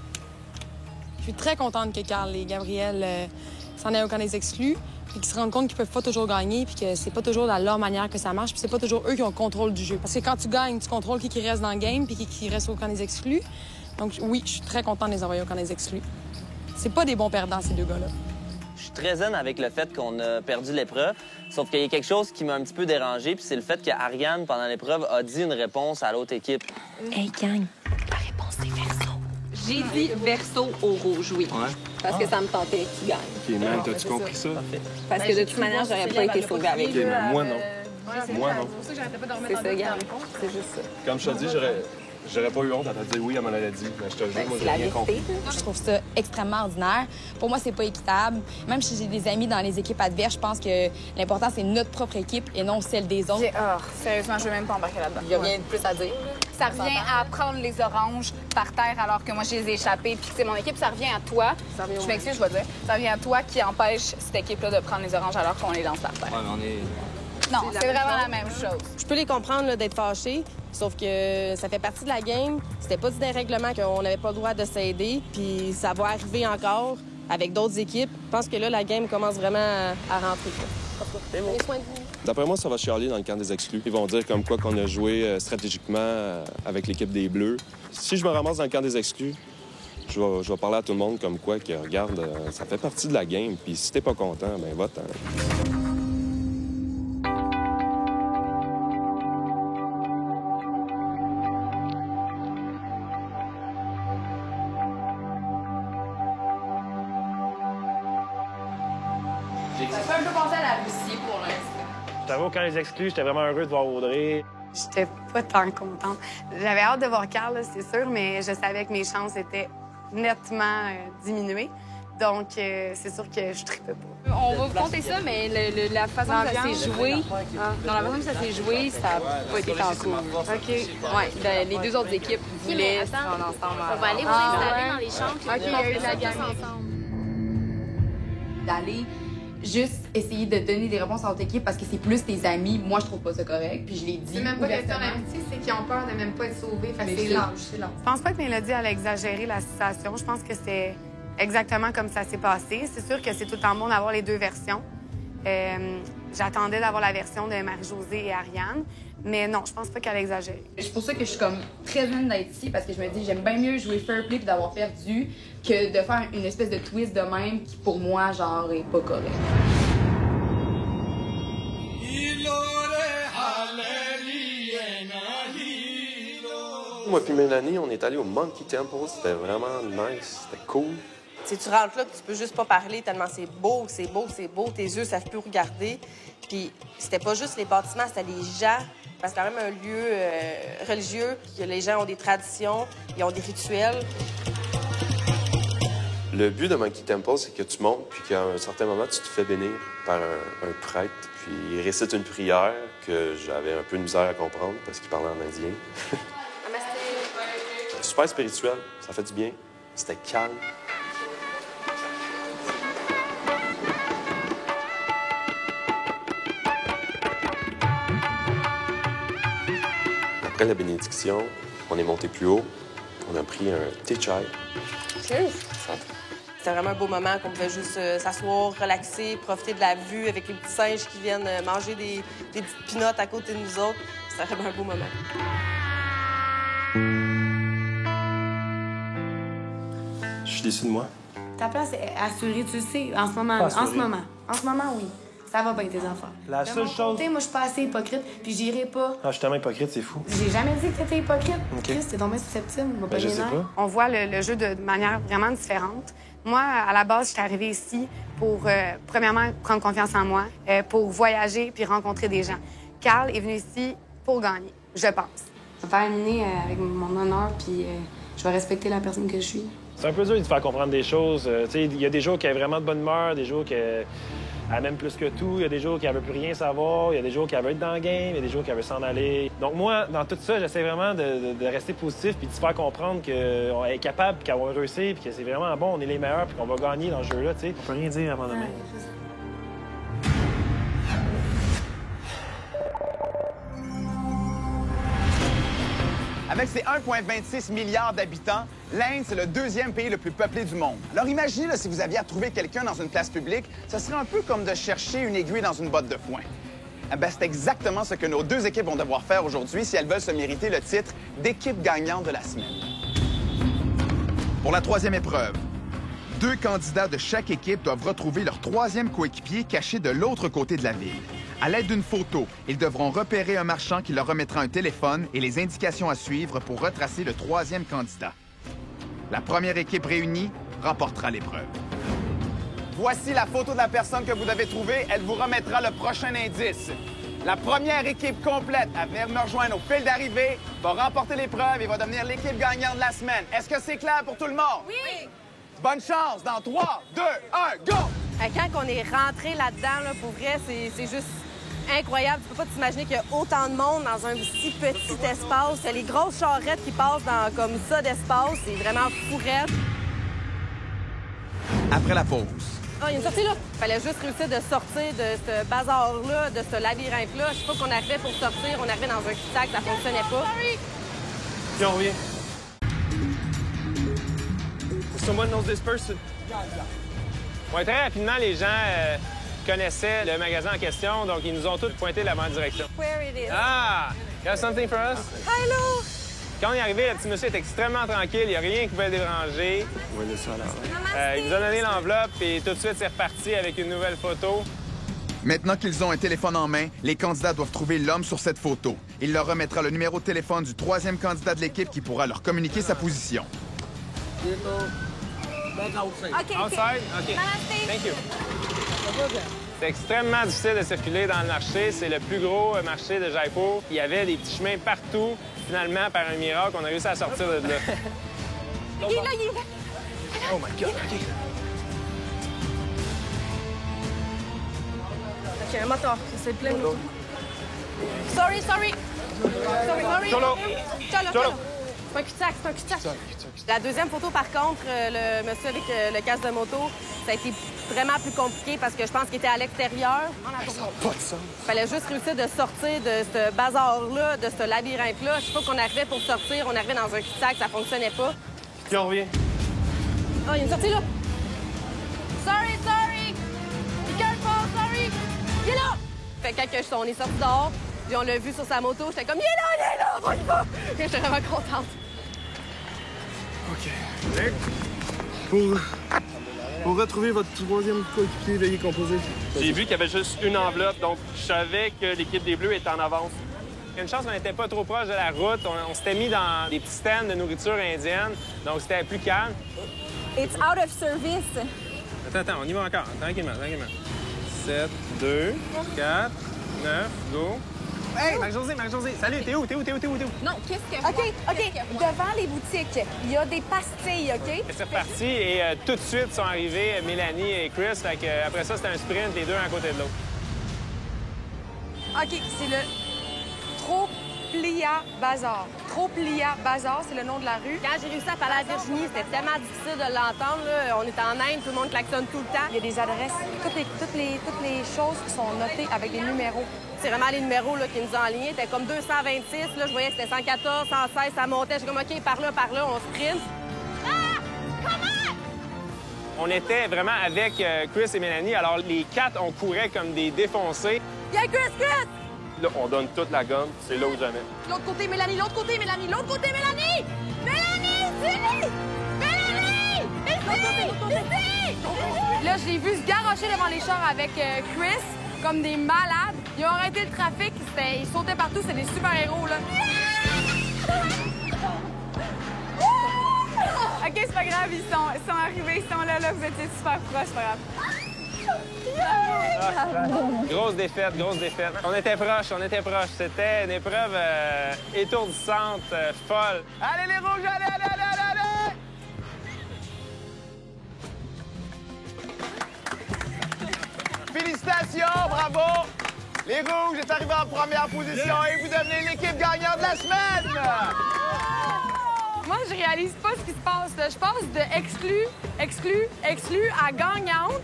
Je suis très contente que Carl et Gabriel s'en aient au camp des exclus, puis qu'ils se rendent compte qu'ils peuvent pas toujours gagner, puis que c'est pas toujours de leur manière que ça marche, puis c'est pas toujours eux qui ont le contrôle du jeu. Parce que quand tu gagnes, tu contrôles qui reste dans le game, puis qui reste au camp des exclus. Donc oui, je suis très contente de les envoyer au camp des exclus. C'est pas des bons perdants, ces deux gars-là. Je suis très zen avec le fait qu'on a perdu l'épreuve, sauf qu'il y a quelque chose qui m'a un petit peu dérangé, puis c'est le fait qu'Ariane, pendant l'épreuve, a dit une réponse à l'autre équipe. Hey, gang, la réponse c'est Verseau. J'ai dit verso au rouge, oui. Ouais. Parce que ça me tentait qu'il gagne. OK, man, t'as-tu compris ça? Parce que de toute manière, j'aurais pas été sauvée avec OK, lui. mais moi, non. Moi, non. C'est pour ça que j'arrêtais pas de remettre C'est en ça, doute regarde. la réponse. C'est juste ça. Comme je te dis, j'aurais pas eu honte à te dire oui, elle m'en aurait dit. Mais je te jure, moi, C'est j'ai la rien compris. vérité. Je trouve ça extrêmement ordinaire. Pour moi, c'est pas équitable. Même si j'ai des amis dans les équipes adverses, je pense que l'important, c'est notre propre équipe et non celle des autres. Sérieusement, je veux même pas embarquer là-dedans. Il y a rien de plus à dire. ça revient à prendre les oranges par terre alors que moi, je les ai échappés. Puis que c'est mon équipe, ça revient à toi. Je m'excuse, je vais dire. Ça revient à toi qui empêche cette équipe-là de prendre les oranges alors qu'on les lance par terre. Ouais, mais on est... Non, c'est vraiment la même chose. Je peux les comprendre d'être fâchés, sauf que ça fait partie de la game. C'était pas dit d'un règlement qu'on n'avait pas le droit de s'aider, puis ça va arriver encore avec d'autres équipes. Je pense que là, la game commence vraiment à rentrer. Prenez soin de vous. D'après moi, ça va chialer dans le camp des exclus. Ils vont dire comme quoi qu'on a joué stratégiquement avec l'équipe des Bleus. Si je me ramasse dans le camp des exclus, je vais parler à tout le monde comme quoi que, regarde, ça fait partie de la game, puis si t'es pas content, ben va-t'en. Ça fait un peu penser à la Russie pour l'instant. Je t'avoue, quand les exclus, j'étais vraiment heureux de voir Audrey. J'étais pas tant contente. J'avais hâte de voir Carl, c'est sûr, mais je savais que mes chances étaient nettement diminuées. Donc, c'est sûr que je tripais pas. On va vous compter ça, mais la façon que ça s'est joué, dans la façon que ça s'est joué, ça n'a pas été tant cool. OK. Ouais, les deux autres équipes voulaient se rendre ensemble. On va aller vous installer dans les chambres. OK, il y a eu la gang ensemble. D'aller juste essayer de donner des réponses à votre équipe parce que c'est plus tes amis. Moi, je trouve pas ça correct. Puis je l'ai dit. C'est même pas question ouvertement. d'amitié, c'est qu'ils ont peur de même pas être sauvés. Fait que Mais c'est c'est lâche. c'est lâche. Je pense pas que Mélodie elle a exagéré la situation. Je pense que c'est exactement comme ça s'est passé. C'est sûr que c'est tout le temps bon d'avoir les deux versions. J'attendais d'avoir la version de Marie-Josée et Ariane. Mais non, je pense pas qu'elle a exagéré. C'est pour ça que je suis comme très heureuse d'être ici parce que je me dis j'aime bien mieux jouer fair play puis d'avoir perdu que de faire une espèce de twist de même qui pour moi genre est pas correct. Moi puis Mélanie, on est allé au Monkey Temple. C'était vraiment nice. C'était cool. Si tu rentres là, tu peux juste pas parler tellement c'est beau, c'est beau, c'est beau. Tes yeux savent plus regarder. Puis c'était pas juste les bâtiments, c'était les gens. Parce que c'est quand même un lieu religieux. Les gens ont des traditions, ils ont des rituels. Le but de Monkey Temple, c'est que tu montes, puis qu'à un certain moment, tu te fais bénir par un prêtre. Puis il récite une prière que j'avais un peu de misère à comprendre parce qu'il parlait en indien. Super spirituel, ça fait du bien. C'était calme. Après la bénédiction, on est monté plus haut. On a pris un thé chai. C'était vraiment un beau moment qu'on pouvait juste s'asseoir, relaxer, profiter de la vue avec les petits singes qui viennent manger des petites pinottes à côté de nous autres. C'était vraiment un beau moment. Je suis déçu de moi. Ta place est assurée, tu le sais, en ce moment. En ce moment, oui. Ça va bien, tes enfants. La seule chose... Moi, je suis pas assez hypocrite, puis j'irai pas. Ah, je suis tellement hypocrite, c'est fou. J'ai jamais dit que t'étais hypocrite. OK. Chris, t'es donc bien susceptible. Ben, je sais pas. On voit le jeu de manière vraiment différente. Moi, à la base, je suis arrivée ici pour, premièrement, prendre confiance en moi, pour voyager puis rencontrer des gens. Carl est venu ici pour gagner, je pense. Je vais faire éliminer avec mon honneur, puis je vais respecter la personne que je suis. C'est un peu dur de faire comprendre des choses. Il y a des jours qui ont vraiment de bonne humeur, des jours qui même plus que tout. Il y a des jours qui ne veulent plus rien savoir. Il y a des jours qui veulent être dans le game. Il y a des jours qui veulent s'en aller. Donc moi, dans tout ça, j'essaie vraiment de rester positif puis de se faire comprendre qu'on est capable, puis qu'on va réussir, puis que c'est vraiment bon, on est les meilleurs, puis qu'on va gagner dans ce jeu-là. On peut rien dire avant demain. Avec ses 1,26 milliards d'habitants, l'Inde, c'est le deuxième pays le plus peuplé du monde. Alors imaginez là, si vous aviez à trouver quelqu'un dans une place publique, ce serait un peu comme de chercher une aiguille dans une botte de foin. C'est exactement ce que nos deux équipes vont devoir faire aujourd'hui si elles veulent se mériter le titre d'équipe gagnante de la semaine. Pour la troisième épreuve, 2 candidats de chaque équipe doivent retrouver leur troisième coéquipier caché de l'autre côté de la ville. À l'aide d'une photo, ils devront repérer un marchand qui leur remettra un téléphone et les indications à suivre pour retracer le troisième candidat. La première équipe réunie remportera l'épreuve. Voici la photo de la personne que vous devez trouver. Elle vous remettra le prochain indice. La première équipe complète à venir me rejoindre au fil d'arrivée va remporter l'épreuve et va devenir l'équipe gagnante de la semaine. Est-ce que c'est clair pour tout le monde? Oui! Bonne chance! Dans 3, 2, 1, go! Quand on est rentré là-dedans, là, pour vrai, c'est juste incroyable. Tu peux pas t'imaginer qu'il y a autant de monde dans un si petit espace. Les grosses charrettes qui passent dans comme ça d'espace, c'est vraiment fou raide. Après la pause, Ah, il y a une sortie là. Fallait juste réussir de sortir de ce bazar-là, de ce labyrinthe-là. Je sais pas qu'on arrivait pour sortir, on arrivait dans un cul-de-sac, ça fonctionnait pas. Puis on revient. Someone knows this person? Ouais, très rapidement, les gens connaissaient le magasin en question, donc ils nous ont tous pointé la bonne direction. Where it is. Ah! You have something for us? Hello! Quand on est arrivé, le petit monsieur était extrêmement tranquille, il n'y a rien qui pouvait le déranger. Il nous a donné l'enveloppe et tout de suite, c'est reparti avec une nouvelle photo. maintenant qu'ils ont un téléphone en main, les candidats doivent trouver l'homme sur cette photo. Il leur remettra le numéro de téléphone du troisième candidat de l'équipe qui pourra leur communiquer sa position. Outside? OK. Thank you. C'est extrêmement difficile de circuler dans le marché. C'est le plus gros marché de Jaipur. Il y avait des petits chemins partout. Finalement, par un miracle, on a réussi à sortir de là. Il est là, il est là. Oh my God, OK. OK, un moteur. C'est plein de motos. Sorry. Sorry. Cholo. Cholo. C'est un cul-de-sac, c'est un cul-de-sac. La deuxième photo, par contre, le monsieur avec le casque de moto, ça a été vraiment plus compliqué parce que je pense qu'il était à l'extérieur. Ça n'a pas de sens. Il fallait juste réussir de sortir de ce bazar-là, de ce labyrinthe-là. Je sais pas qu'on arrivait pour sortir, on arrivait dans un cul-de-sac, ça fonctionnait pas. Puis on revient. Ah, il y a une sortie là. Sorry. Be careful, sorry. Il est là. Fait que quand on est sorti dehors, puis on l'a vu sur sa moto, j'étais comme, il est là, on y va. J'étais vraiment contente. OK. Pour retrouver votre troisième coéquipier, veuillez composer. J'ai vu qu'il y avait juste une enveloppe, donc je savais que l'équipe des Bleus était en avance. Une chance, on n'était pas trop proche de la route. On s'était mis dans des petits stands de nourriture indienne, donc c'était plus calme. It's out of service. Attends, on y va encore. Tranquillement. 7, 2, 4, 9, go. Hey, Marie-Josée, salut, t'es où? Non, qu'est-ce que OK. Devant les boutiques, il y a des pastilles, OK? C'est reparti et tout de suite sont arrivés Mélanie et Chris. Fait que, après ça, c'était un sprint, les deux un à côté de l'autre. OK, c'est le Troplia Bazar. Troplia Bazar, c'est le nom de la rue. Quand j'ai réussi à parler à Virginie, c'était tellement difficile de l'entendre. Là. On est en Inde, tout le monde klaxonne tout le temps. Il y a des adresses. Toutes les choses sont notées avec des numéros. C'est vraiment les numéros là, qui nous ont alignés. C'était comme 226. Là, je voyais que c'était 114, 116, ça montait. J'étais comme, OK, par là, on sprint. Ah! Comment? On était vraiment avec Chris et Mélanie. Alors, les quatre, on courait comme des défoncés. Il y a Chris! Là, on donne toute la gomme, c'est là ou jamais. L'autre côté, Mélanie! L'autre côté, Mélanie! Là, je l'ai vu se garrocher devant les chars avec Chris, comme des malades. Ils ont arrêté le trafic, ils sautaient partout, c'était des super-héros, là. OK, c'est pas grave, ils sont arrivés, ils sont là, vous étiez super proches, c'est pas grave. Grosse défaite. On était proches. C'était une épreuve étourdissante, folle. Allez les rouges, allez! Félicitations, bravo! Les rouges est arrivé en première position et vous devenez l'équipe gagnante de la semaine! Moi, je réalise pas ce qui se passe, là. Je passe de exclu à gagnante.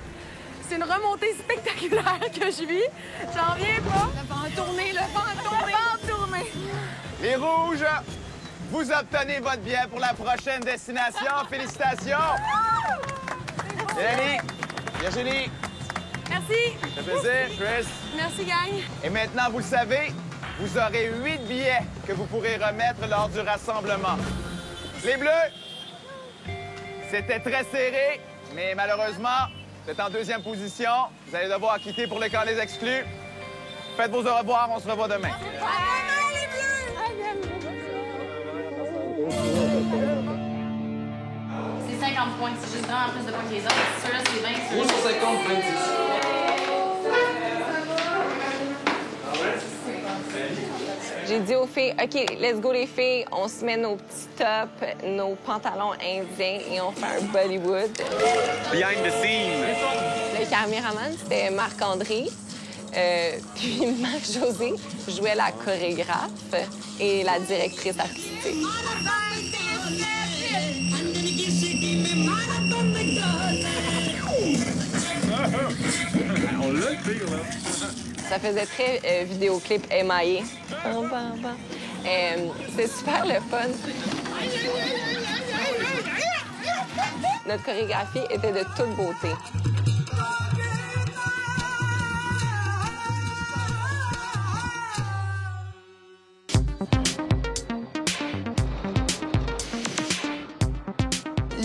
C'est une remontée spectaculaire que je vis. J'en reviens pas. Le vent tourné. Les rouges, vous obtenez votre billet pour la prochaine destination. Félicitations! Mélanie, Virginie. Merci. Ça fait plaisir, Chris. Merci, gang. Et maintenant, vous le savez, vous aurez 8 billets que vous pourrez remettre lors du rassemblement. Les Bleus, c'était très serré, mais malheureusement, vous êtes en deuxième position. Vous allez devoir quitter pour le camp des exclus. Faites vos au revoir, on se revoit demain. C'est 50 points, c'est juste vraiment plus de points que les autres. Ceux-là, c'est 20. Moi, sur 50, 26. J'ai dit aux filles, OK, let's go les filles, on se met nos petits tops, nos pantalons indiens et on fait un Bollywood. Behind the scenes. Le caméraman, c'était Marc-André. Puis Marc-Josée jouait la chorégraphe et la directrice artistique. On l'a le pire, là. Ça faisait très vidéoclip émaillé. C'est super le fun. Notre chorégraphie était de toute beauté.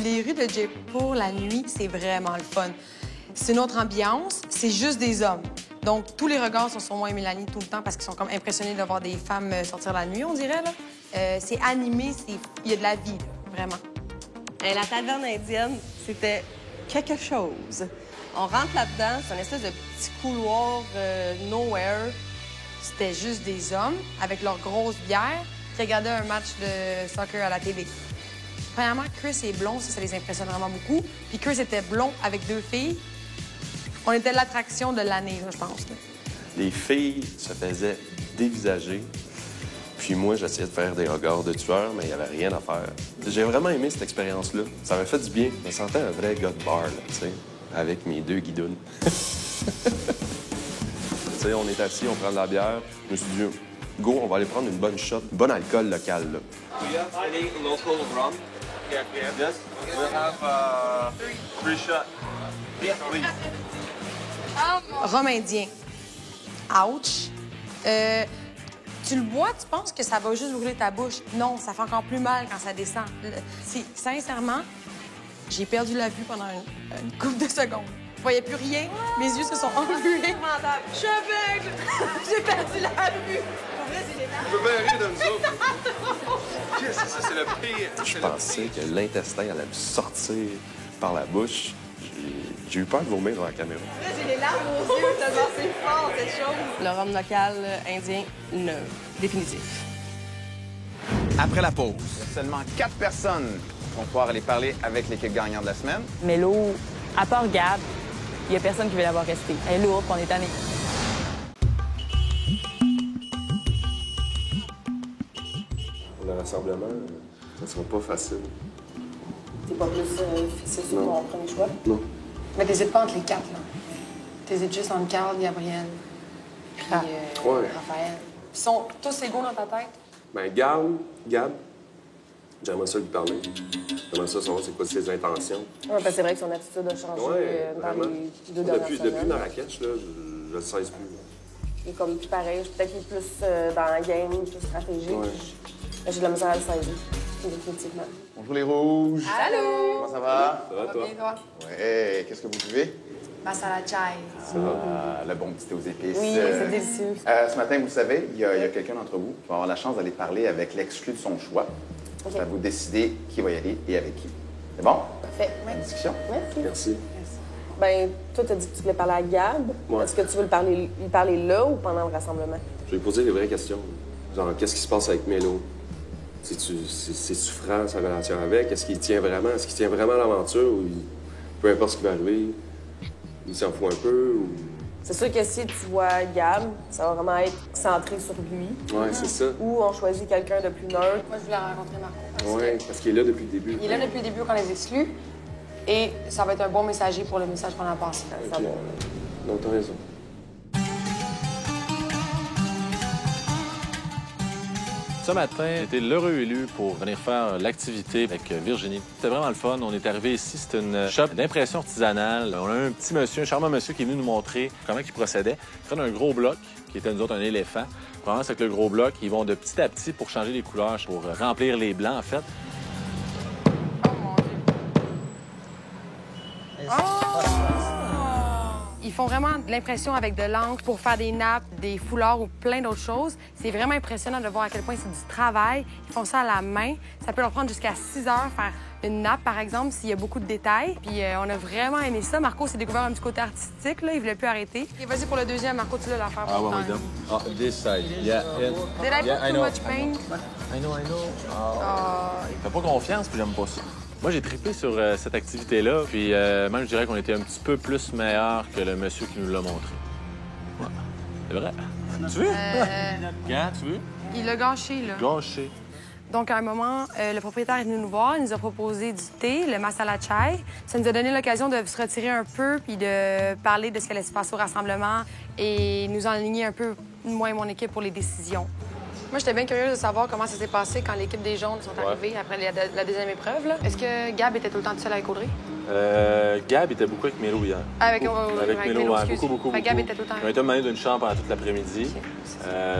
Les rues de Jeypore, la nuit, c'est vraiment le fun. C'est une autre ambiance, c'est juste des hommes. Donc, tous les regards sont sur moi et Mélanie tout le temps parce qu'ils sont comme impressionnés de voir des femmes sortir la nuit, on dirait, là. C'est animé, il y a de la vie, là, vraiment. La taverne indienne, c'était quelque chose. On rentre là-dedans, c'est une espèce de petit couloir nowhere. C'était juste des hommes avec leurs grosses bières qui regardaient un match de soccer à la TV. Premièrement, Chris est blond, ça les impressionne vraiment beaucoup. Puis Chris était blond avec 2 filles. On était l'attraction de l'année, je pense. Là. Les filles se faisaient dévisager. Puis moi, j'essayais de faire des regards de tueur, mais il n'y avait rien à faire. J'ai vraiment aimé cette expérience-là. Ça m'a fait du bien. Je me sentais un vrai gars de bar, là, tu sais, avec mes 2 guidounes. Tu sais, on est assis, on prend de la bière. Je me suis dit, go, on va aller prendre une bonne shot, bon alcool local, là. Do you have any local rum? Yeah, yes. We'll have 3 shots. Yes, please. Rhum indien. Ouch. Tu le bois, tu penses que ça va juste brûler ta bouche. Non, ça fait encore plus mal quand ça descend. Sincèrement, j'ai perdu la vue pendant une couple de secondes. Je voyais plus rien. Mes yeux se sont englués. Je suis aveugle. J'ai perdu la vue. Pour vrai, c'est les larmes. Je peux bien rire de nous autres. Qu'est-ce que ça, c'est le pire. Je pensais que l'intestin allait me sortir par la bouche. J'ai eu peur de vomir dans la caméra. J'ai les larmes aux yeux, tellement c'est fort, cette chose. Le rhum local indien, neuf. Définitif. Après la pause, seulement 4 personnes vont pouvoir aller parler avec l'équipe gagnante de la semaine. Mélo, à part Gab, il n'y a personne qui veut l'avoir resté. Elle est lourde, on est tanné. Le rassemblement, ça sera pas facile. T'es pas plus fixé sur ton premier choix? Non. Mais t'hésites pas entre les 4, là. T'hésites juste entre Carl, Gabriel, puis Raphaël. Ils sont tous égaux dans ta tête? Ben, Gab, j'aimerais ça lui parler. J'aimerais ça savoir c'est quoi ses intentions. Ouais, ben c'est vrai que son attitude a changé dans les 2 dernières semaines. Depuis Marrakech, là, je le sais plus. Il est comme plus pareil. Peut-être qu'il est plus dans la game, plus stratégique. Ouais. J'ai de la misère à le saisir, définitivement. Bonjour les rouges. Allô? Comment ça va? Ça va, toi? Bien, toi? Ouais, qu'est-ce que vous buvez? Masala chai. Le bon petit thé aux épices. Oui, c'est délicieux. Ce matin, vous savez, il y a quelqu'un d'entre vous qui va avoir la chance d'aller parler avec l'exclu de son choix. Okay. À vous décider qui va y aller et avec qui. C'est bon? Parfait. Bonne discussion. Merci. Ben, toi, t'as dit que tu voulais parler à Gab. Ouais. Est-ce que tu veux lui parler là ou pendant le rassemblement? Je vais lui poser les vraies questions. Genre, qu'est-ce qui se passe avec Mélo? C'est-tu franc, sa relation avec? Est-ce qu'il tient vraiment? Est-ce qu'il tient vraiment à l'aventure? Ou peu importe ce qui va arriver, il s'en fout un peu? Ou... C'est sûr que si tu vois Gab, ça va vraiment être centré sur lui. Oui, c'est ça. Ou on choisit quelqu'un de plus neutre. Moi, je voulais rencontrer Marco. Oui, parce qu'il est là depuis le début. Il est là depuis le début quand les exclus. Et ça va être un bon messager pour le message qu'on a passé. Okay. Non, t'as raison. Ce matin, j'ai été l'heureux élu pour venir faire l'activité avec Virginie. C'était vraiment le fun. On est arrivé ici, c'était une shop d'impression artisanale. On a un petit monsieur, un charmant monsieur qui est venu nous montrer comment il procédait. Ils prennent un gros bloc, qui était nous autres un éléphant. Vraiment, avec le gros bloc, ils vont de petit à petit pour changer les couleurs, pour remplir les blancs, en fait. Ils font vraiment de l'impression avec de l'encre pour faire des nappes, des foulards ou plein d'autres choses. C'est vraiment impressionnant de voir à quel point c'est du travail. Ils font ça à la main. Ça peut leur prendre jusqu'à 6 heures faire une nappe, par exemple, s'il y a beaucoup de détails. Puis on a vraiment aimé ça. Marco s'est découvert un petit côté artistique, là. Il voulait plus arrêter. Et vas-y pour le deuxième. Marco, tu l'as l'affaire pour le temps. Oh, this side. Yeah. Did I put too much paint? I know. Fais pas confiance, puis j'aime pas ça. Moi, j'ai trippé sur cette activité-là, puis même je dirais qu'on était un petit peu plus meilleur que le monsieur qui nous l'a montré. Ouais. C'est vrai. Tu veux? Quand tu veux? Il l'a gâché, là. Gâché. Donc, à un moment, le propriétaire est venu nous voir. Il nous a proposé du thé, le masala chai. Ça nous a donné l'occasion de se retirer un peu puis de parler de ce qui allait se passer au rassemblement et nous enligner un peu, moi et mon équipe, pour les décisions. Moi, j'étais bien curieuse de savoir comment ça s'est passé quand l'équipe des Jaunes sont arrivés après la deuxième épreuve. Est-ce que Gab était tout le temps tout seul avec Audrey? Gab était beaucoup avec Mélo hier. Avec Mélo, ouais, beaucoup. Gab était tout le temps. On a été mené d'une chambre pendant toute l'après-midi.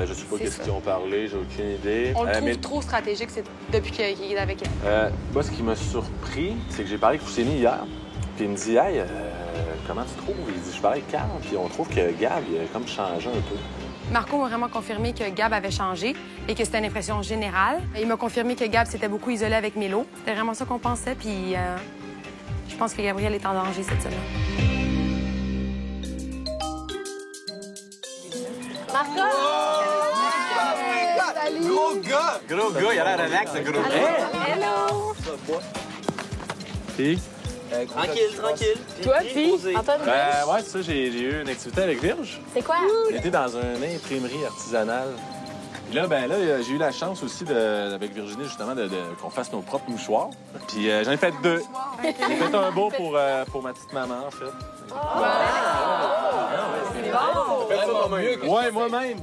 Je sais pas qu'est-ce qu'ils ont parlé, j'ai aucune idée. On le trouve trop stratégique depuis qu'il est avec elle. Moi, ce qui m'a surpris, c'est que j'ai parlé avec Fousseni hier. Puis il me dit, hey, comment tu trouves? Il dit, je parlais avec Carl, puis on trouve que Gab, il a comme changé un peu. Marco m'a vraiment confirmé que Gab avait changé et que c'était une impression générale. Il m'a confirmé que Gab s'était beaucoup isolé avec Mélo. C'était vraiment ça qu'on pensait, puis je pense que Gabriel est en danger cette semaine. Marco! Salut! Gros gars! Gros gars, il a l'air relax, ce gros gars. Hello! Puis? Tranquille. Toi, puis? Antoine? Ouais, c'est ça, j'ai eu une activité avec Virge. C'est quoi? On était dans une imprimerie artisanale. Puis là, j'ai eu la chance aussi, avec Virginie, justement, qu'on fasse nos propres mouchoirs. Puis j'en ai fait 2. J'ai fait un beau pour ma petite maman, en fait. C'est bon! Ouais, moi-même.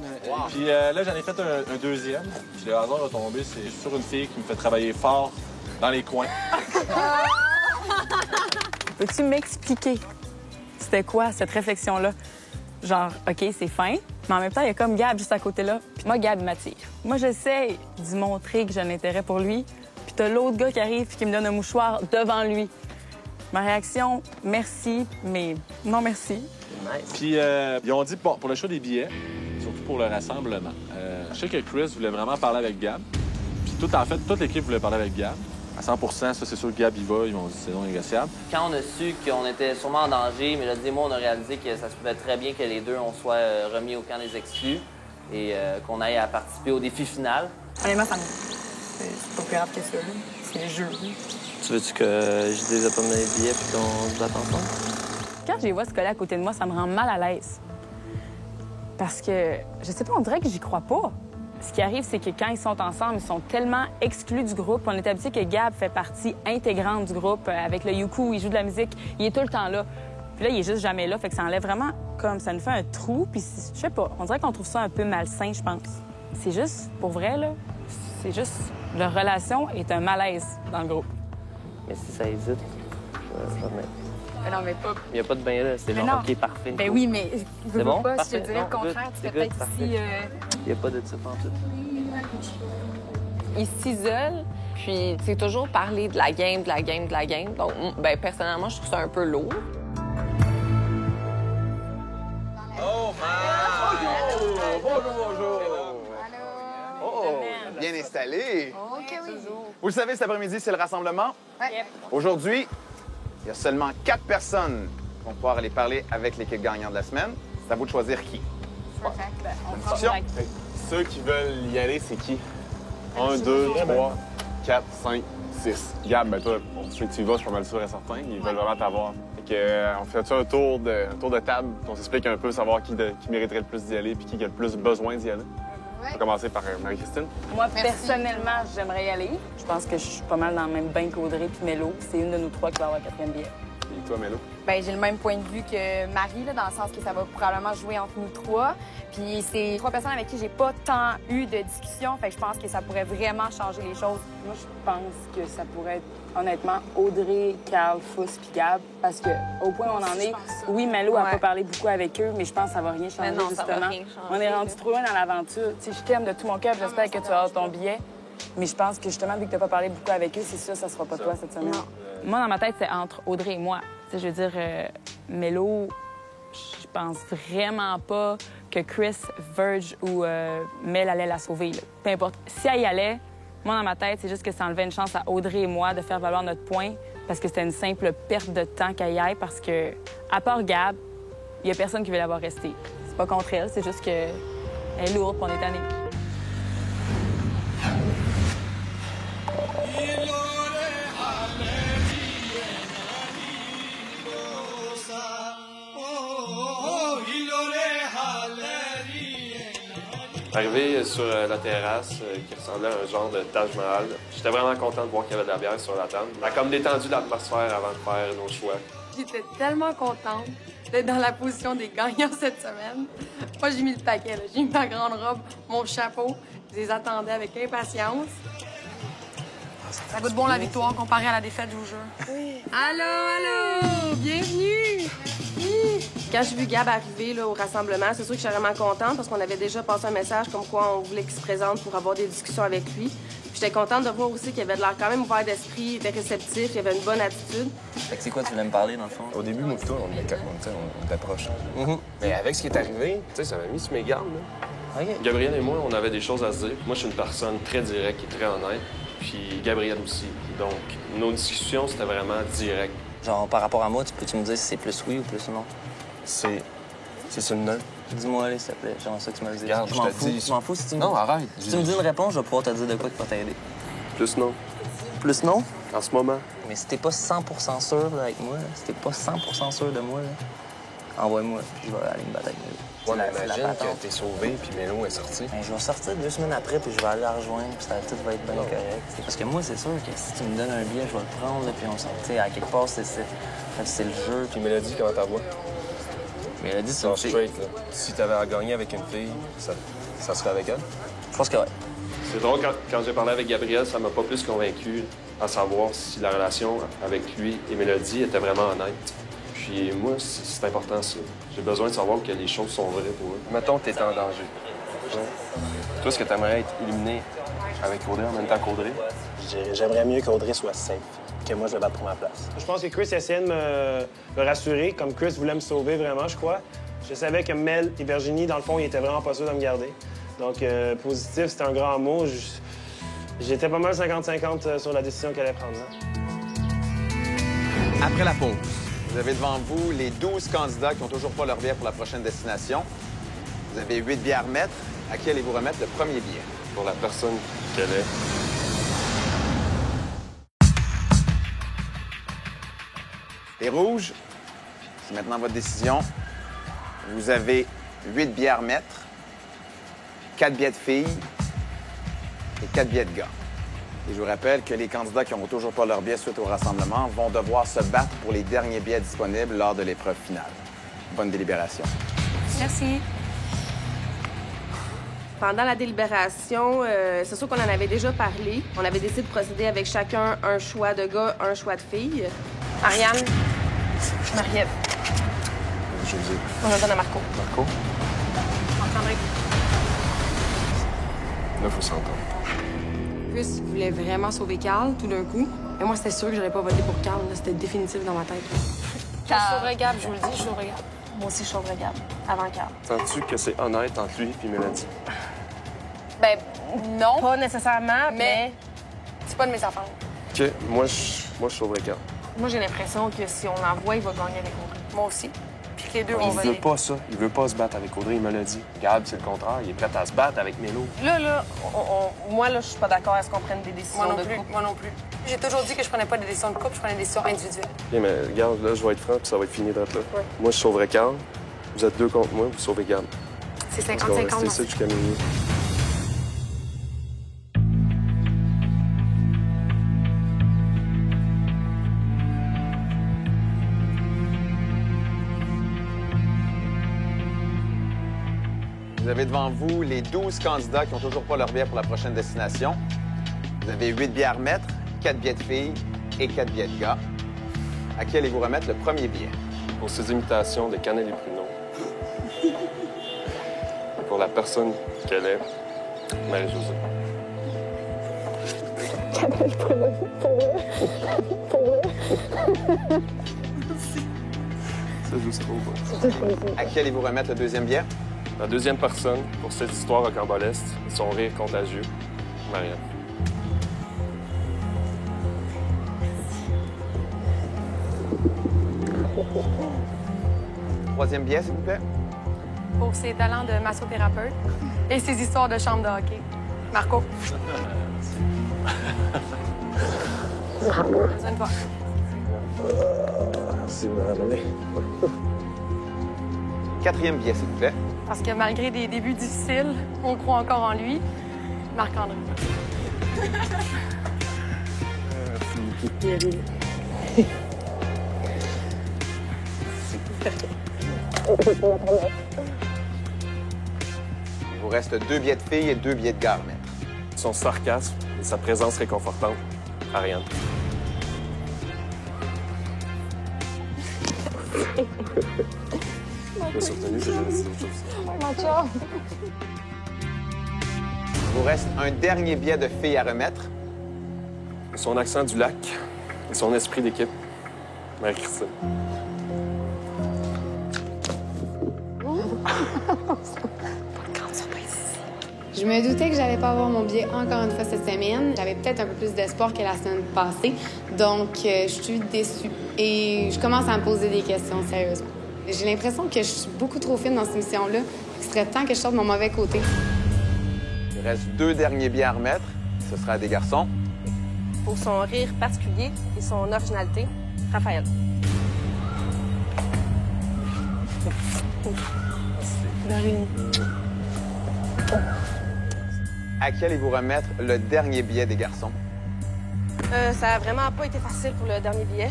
Puis là, j'en ai fait un deuxième. Puis le hasard a tombé, c'est sur une fille qui me fait travailler fort dans les coins. Peux-tu m'expliquer c'était quoi cette réflexion-là? Genre, OK, c'est fin, mais en même temps, il y a comme Gab juste à côté là. Puis moi, Gab m'attire. Moi, j'essaie d'y montrer que j'ai un intérêt pour lui. Puis t'as l'autre gars qui arrive et qui me donne un mouchoir devant lui. Ma réaction, merci, mais non merci. Nice. Puis ils ont dit, bon, pour le choix des billets, surtout pour le rassemblement, je sais que Chris voulait vraiment parler avec Gab. Puis toute l'équipe voulait parler avec Gab. À 100 ça, c'est sûr que Gab y va. Ils m'ont dit c'est non négociable. Quand on a su qu'on était sûrement en danger, Mélodie et moi, on a réalisé que ça se pouvait très bien que les deux, on soit remis au camp des exclus et qu'on aille à participer au défi final. Honnêtement, c'est pas plus grave que ça. C'est le jeu. Tu veux-tu que je dise pas mes billets puis qu'on se batte ensemble? Quand je les vois se coller à côté de moi, ça me rend mal à l'aise. Parce que, je sais pas, on dirait que j'y crois pas. Ce qui arrive, c'est que quand ils sont ensemble, ils sont tellement exclus du groupe. On est habitué que Gab fait partie intégrante du groupe. Avec le Yuku, il joue de la musique, il est tout le temps là. Puis là, il est juste jamais là, fait que ça enlève vraiment comme ça nous fait un trou. Puis je sais pas, on dirait qu'on trouve ça un peu malsain, je pense. C'est juste, pour vrai, là, c'est juste, leur relation est un malaise dans le groupe. Mais si ça hésite, je vais remettre. Non, mais pas. Il n'y a pas de bain là, c'est genre OK, parfait. Ben oui, mais c'est bon? Pas, Parfait. je te dirais le contraire, tu fais peut-être ici. Il n'y a pas de type en tout. Il s'isole, puis c'est toujours parler de la game. Donc, ben personnellement, je trouve ça un peu lourd. Oh, bonjour! Oh, bien installé. OK, oui. Vous le savez, cet après-midi, c'est le rassemblement. Ouais. Aujourd'hui, il y a seulement 4 personnes qui vont pouvoir aller parler avec l'équipe gagnante de la semaine. C'est à vous de choisir qui. Une discussion. Ceux qui veulent y aller, c'est qui? 1, 2, 3, 4, 5, 6. Gab, ben toi, ceux que tu y vas, je suis pas mal sûr et certain. Ils veulent vraiment t'avoir. Fait que, on fait un tour de table. On s'explique un peu, savoir qui mériterait le plus d'y aller puis qui a le plus besoin d'y aller. On va commencer par Marie-Christine. Moi, personnellement, j'aimerais y aller. Je pense que je suis pas mal dans le même bain qu'Audrey puis Mélo. C'est une de nous trois qui va avoir le 4e billet. Et toi, Mélo? Ben, j'ai le même point de vue que Marie, là, dans le sens que ça va probablement jouer entre nous trois. Puis c'est 3 personnes avec qui j'ai pas tant eu de discussion. Fait que je pense que ça pourrait vraiment changer les choses. Moi, je pense que ça pourrait être, honnêtement, Audrey, Carl, Fouss puis Gab. Parce que au point où on en est, oui, Mélo a pas parlé beaucoup avec eux, mais je pense que ça va rien changer, non, justement. ça va rien changer. On est rendu trop loin dans l'aventure. Tu sais, je t'aime de tout mon cœur, j'espère que tu vas avoir ton billet. Mais je pense que, justement, vu que tu n'as pas parlé beaucoup avec eux, c'est sûr ça sera pas toi cette semaine. Moi, dans ma tête, c'est entre Audrey et moi. Tu sais, je veux dire, Mélo, je pense vraiment pas que Chris, Verge ou Mel allait la sauver. Là. Peu importe. Si elle y allait, moi, dans ma tête, c'est juste que ça enlevait une chance à Audrey et moi de faire valoir notre point parce que c'était une simple perte de temps qu'elle y aille parce que, à part Gab, il y a personne qui veut la voir rester. C'est pas contre elle, c'est juste que elle est lourde pour on est tanné. Arrivé sur la terrasse qui ressemblait à un genre de Taj Mahal, j'étais vraiment content de voir qu'il y avait de la bière sur la table. Ça a comme détendu l'atmosphère avant de faire nos choix. J'étais tellement contente d'être dans la position des gagnants cette semaine. Moi, j'ai mis le paquet, là. J'ai mis ma grande robe, mon chapeau. Je les attendais avec impatience. Ça goûte bon la victoire comparée à la défaite, je vous jure. Oui. Allô! Bienvenue! Quand j'ai vu Gab arriver là, au rassemblement, c'est sûr que je suis vraiment contente parce qu'on avait déjà passé un message comme quoi on voulait qu'il se présente pour avoir des discussions avec lui. J'étais contente de voir aussi qu'il avait de l'air quand même ouvert d'esprit, il était réceptif, il avait une bonne attitude. Fait que c'est quoi tu voulais me parler, dans le fond? Au début, moi et toi, on était proches. Mais avec ce qui est arrivé, tu sais, ça m'a mis sur mes gardes. Là. OK. Gabriel et moi, on avait des choses à se dire. Moi, je suis une personne très directe et très honnête. Puis Gabriel aussi. Donc, nos discussions, c'était vraiment direct. Genre, par rapport à moi, peux-tu me dire si c'est plus oui ou plus non? C'est sur le neutre. Dis-moi, allez, s'il te plaît. J'aimerais ça que tu me le dises. Regarde, je m'en fous. Je m'en fous si tu me... Non, arrête. Si tu me dis une réponse, je vais pouvoir te dire de quoi qui va t'aider. Plus non. Plus non? En ce moment. Mais si t'es pas 100% sûr là, avec moi, si t'es pas 100% sûr de moi, là, envoie-moi, puis je vais aller me battre avec Mélo. Ouais, mais imagine que t'es sauvé, puis Mélo est sorti. Ben, je vais sortir 2 semaines après, puis je vais aller la rejoindre, puis tout va être bien correct. Parce que moi, c'est sûr que si tu me donnes un billet, je vais le prendre, là, puis on s'en... Tu sais, à quelque part, c'est le jeu. Puis Mélodie, comment t'as voix? Mélodie, c'est une straight, là. Si t'avais à gagner avec une fille, ça serait avec elle? Je pense que ouais. C'est drôle, quand j'ai parlé avec Gabriel, ça m'a pas plus convaincu à savoir si la relation avec lui et Mélodie était vraiment honnête. Puis moi, c'est important, ça. J'ai besoin de savoir que les choses sont vraies pour eux. Mettons que t'es en danger. Ouais. Toi, est-ce que t'aimerais être éliminé avec Audrey en même temps qu'Audrey? J'aimerais mieux qu'Audrey soit safe, que moi, je le batte pour ma place. Je pense que Chris essayait de me rassurer, comme Chris voulait me sauver vraiment, je crois. Je savais que Mel et Virginie, dans le fond, ils étaient vraiment pas sûrs de me garder. Donc, positif, c'était un grand mot. J'étais pas mal 50-50 sur la décision qu'elle allait prendre. Là. Après la pause, vous avez devant vous les 12 candidats qui n'ont toujours pas leur bière pour la prochaine destination. Vous avez 8 billets à remettre. À qui allez-vous remettre le premier billet? Pour la personne qu'elle est. Les rouges, c'est maintenant votre décision. Vous avez 8 billets à remettre, 4 billets de filles et 4 billets de gars. Et je vous rappelle que les candidats qui n'ont toujours pas leur billet suite au rassemblement vont devoir se battre pour les derniers billets disponibles lors de l'épreuve finale. Bonne délibération. Merci. Pendant la délibération, c'est sûr qu'on en avait déjà parlé. On avait décidé de procéder avec chacun un choix de gars, un choix de filles. Ariane, Marie-Ève. José. On le donne à Marco. Marco? Marc-André. Là, faut s'entendre. Chris voulait vraiment sauver Carl tout d'un coup. Mais moi, c'était sûr que j'aurais pas voté pour Carl. C'était définitif dans ma tête. Je sauverais Gab, je vous le dis, je sauverais Gab. Moi aussi, je sauverais Gab, avant Carl. Sens-tu que c'est honnête entre lui et Mélodie? Ben, non. Pas nécessairement, mais c'est pas de mes affaires. OK, moi, je sauverais Carl. Moi, j'ai l'impression que si on l'envoie, il va gagner avec Audrey. Moi aussi. Puis que les deux vont Il veut pas ça. Il veut pas se battre avec Audrey, il me l'a dit. Gab, c'est le contraire. Il est prêt à se battre avec Mélo. Là, moi, je suis pas d'accord à ce qu'on prenne des décisions de couple. Moi non plus. J'ai toujours dit que je prenais pas des décisions de couple, je prenais des décisions individuelles. OK, mais regarde, là, je vais être franc, puis ça va être fini d'être là. Ouais. Moi, je sauverais Carl. Vous êtes 2 contre moi, vous sauvez Gab. C'est 50-50. On va rester ici jusqu'à minuit. Vous avez devant vous les 12 candidats qui n'ont toujours pas leur billet pour la prochaine destination. Vous avez 8 billets à remettre, 4 billets de filles et 4 billets de gars. À qui allez-vous remettre le premier billet? Pour ces imitations de Cannelle et Pruneau. Pour la personne qu'elle est, Marie-Josée. Cannelle et Pruneau, pour vrai. C'est juste trop bon. À qui allez-vous remettre le deuxième billet? La deuxième personne, pour cette histoire rocambolesque, son rire contagieux, Marianne. Troisième billet, s'il vous plaît. Pour ses talents de massothérapeute et ses histoires de chambre de hockey. Marco. Une fois. Merci, madame. Quatrième billet, s'il vous plaît. Parce que malgré des débuts difficiles, on croit encore en lui. Marc-André. Merci. Il vous reste 2 billets de filles et 2 billets de gars à remettre. Son sarcasme et sa présence réconfortante, Ariane. Je me suis retenu, j'ai jamais dit autre chose. Il vous reste un dernier billet de filles à remettre. Son accent du lac et son esprit d'équipe, Marie-Christine. Je me doutais que j'allais pas avoir mon billet encore une fois cette semaine. J'avais peut-être un peu plus d'espoir que la semaine passée. Donc, je suis déçue. Et je commence à me poser des questions, sérieusement. J'ai l'impression que je suis beaucoup trop fine dans cette émission-là. Il serait temps que je sorte de mon mauvais côté. Il reste 2 derniers billets à remettre. Ce sera à des garçons. Pour son rire particulier et son originalité, Raphaël. À qui allez-vous remettre le dernier billet des garçons? Ça a vraiment pas été facile pour le dernier billet,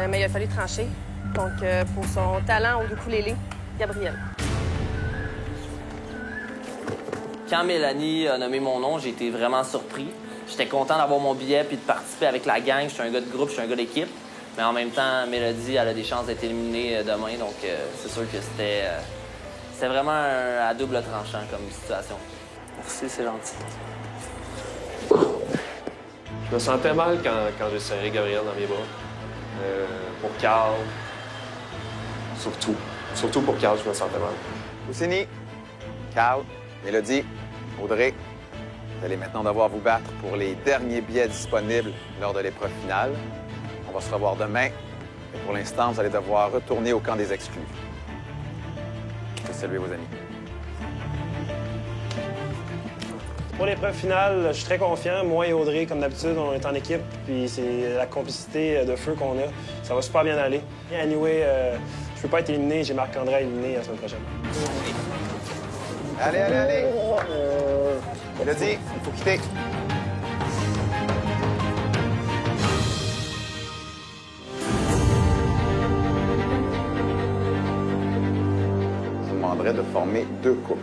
mais il a fallu trancher. Donc, pour son talent au ukulélé, Gabriel. Quand Mélanie a nommé mon nom, j'ai été vraiment surpris. J'étais content d'avoir mon billet puis de participer avec la gang. Je suis un gars de groupe, je suis un gars d'équipe. Mais en même temps, Mélodie, elle a des chances d'être éliminée demain. Donc, c'est sûr que c'était vraiment à double tranchant comme situation. Merci, c'est gentil. Je me sentais mal quand j'ai serré Gabriel dans mes bras. Pour Carl, surtout pour Carl, je me sentais mal. Ousini, Carl, Mélodie, Audrey, vous allez maintenant devoir vous battre pour les derniers billets disponibles lors de l'épreuve finale. On va se revoir demain, mais pour l'instant, vous allez devoir retourner au camp des exclus. Saluez vos amis. Pour l'épreuve finale, je suis très confiant. Moi et Audrey, comme d'habitude, on est en équipe, puis c'est la complicité de feu qu'on a. Ça va super bien aller. Anyway, je peux pas être éliminé. J'ai Marc-André à éliminer la semaine prochaine. Allez, allez, allez! Mélodie, il faut quitter. Je vous demanderai de former 2 couples.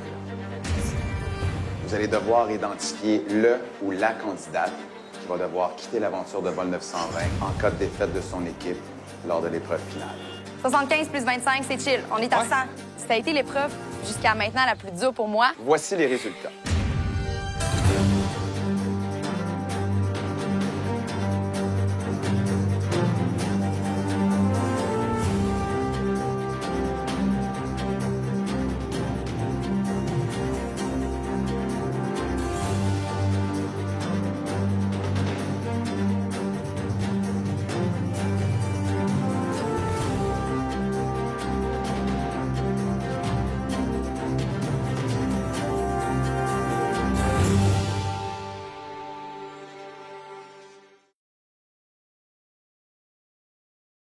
Vous allez devoir identifier le ou la candidate qui va devoir quitter l'aventure de vol 920 en cas de défaite de son équipe lors de l'épreuve finale. 75 plus 25, c'est chill. On est à 100. Ça a été l'épreuve jusqu'à maintenant la plus dure pour moi. Voici les résultats.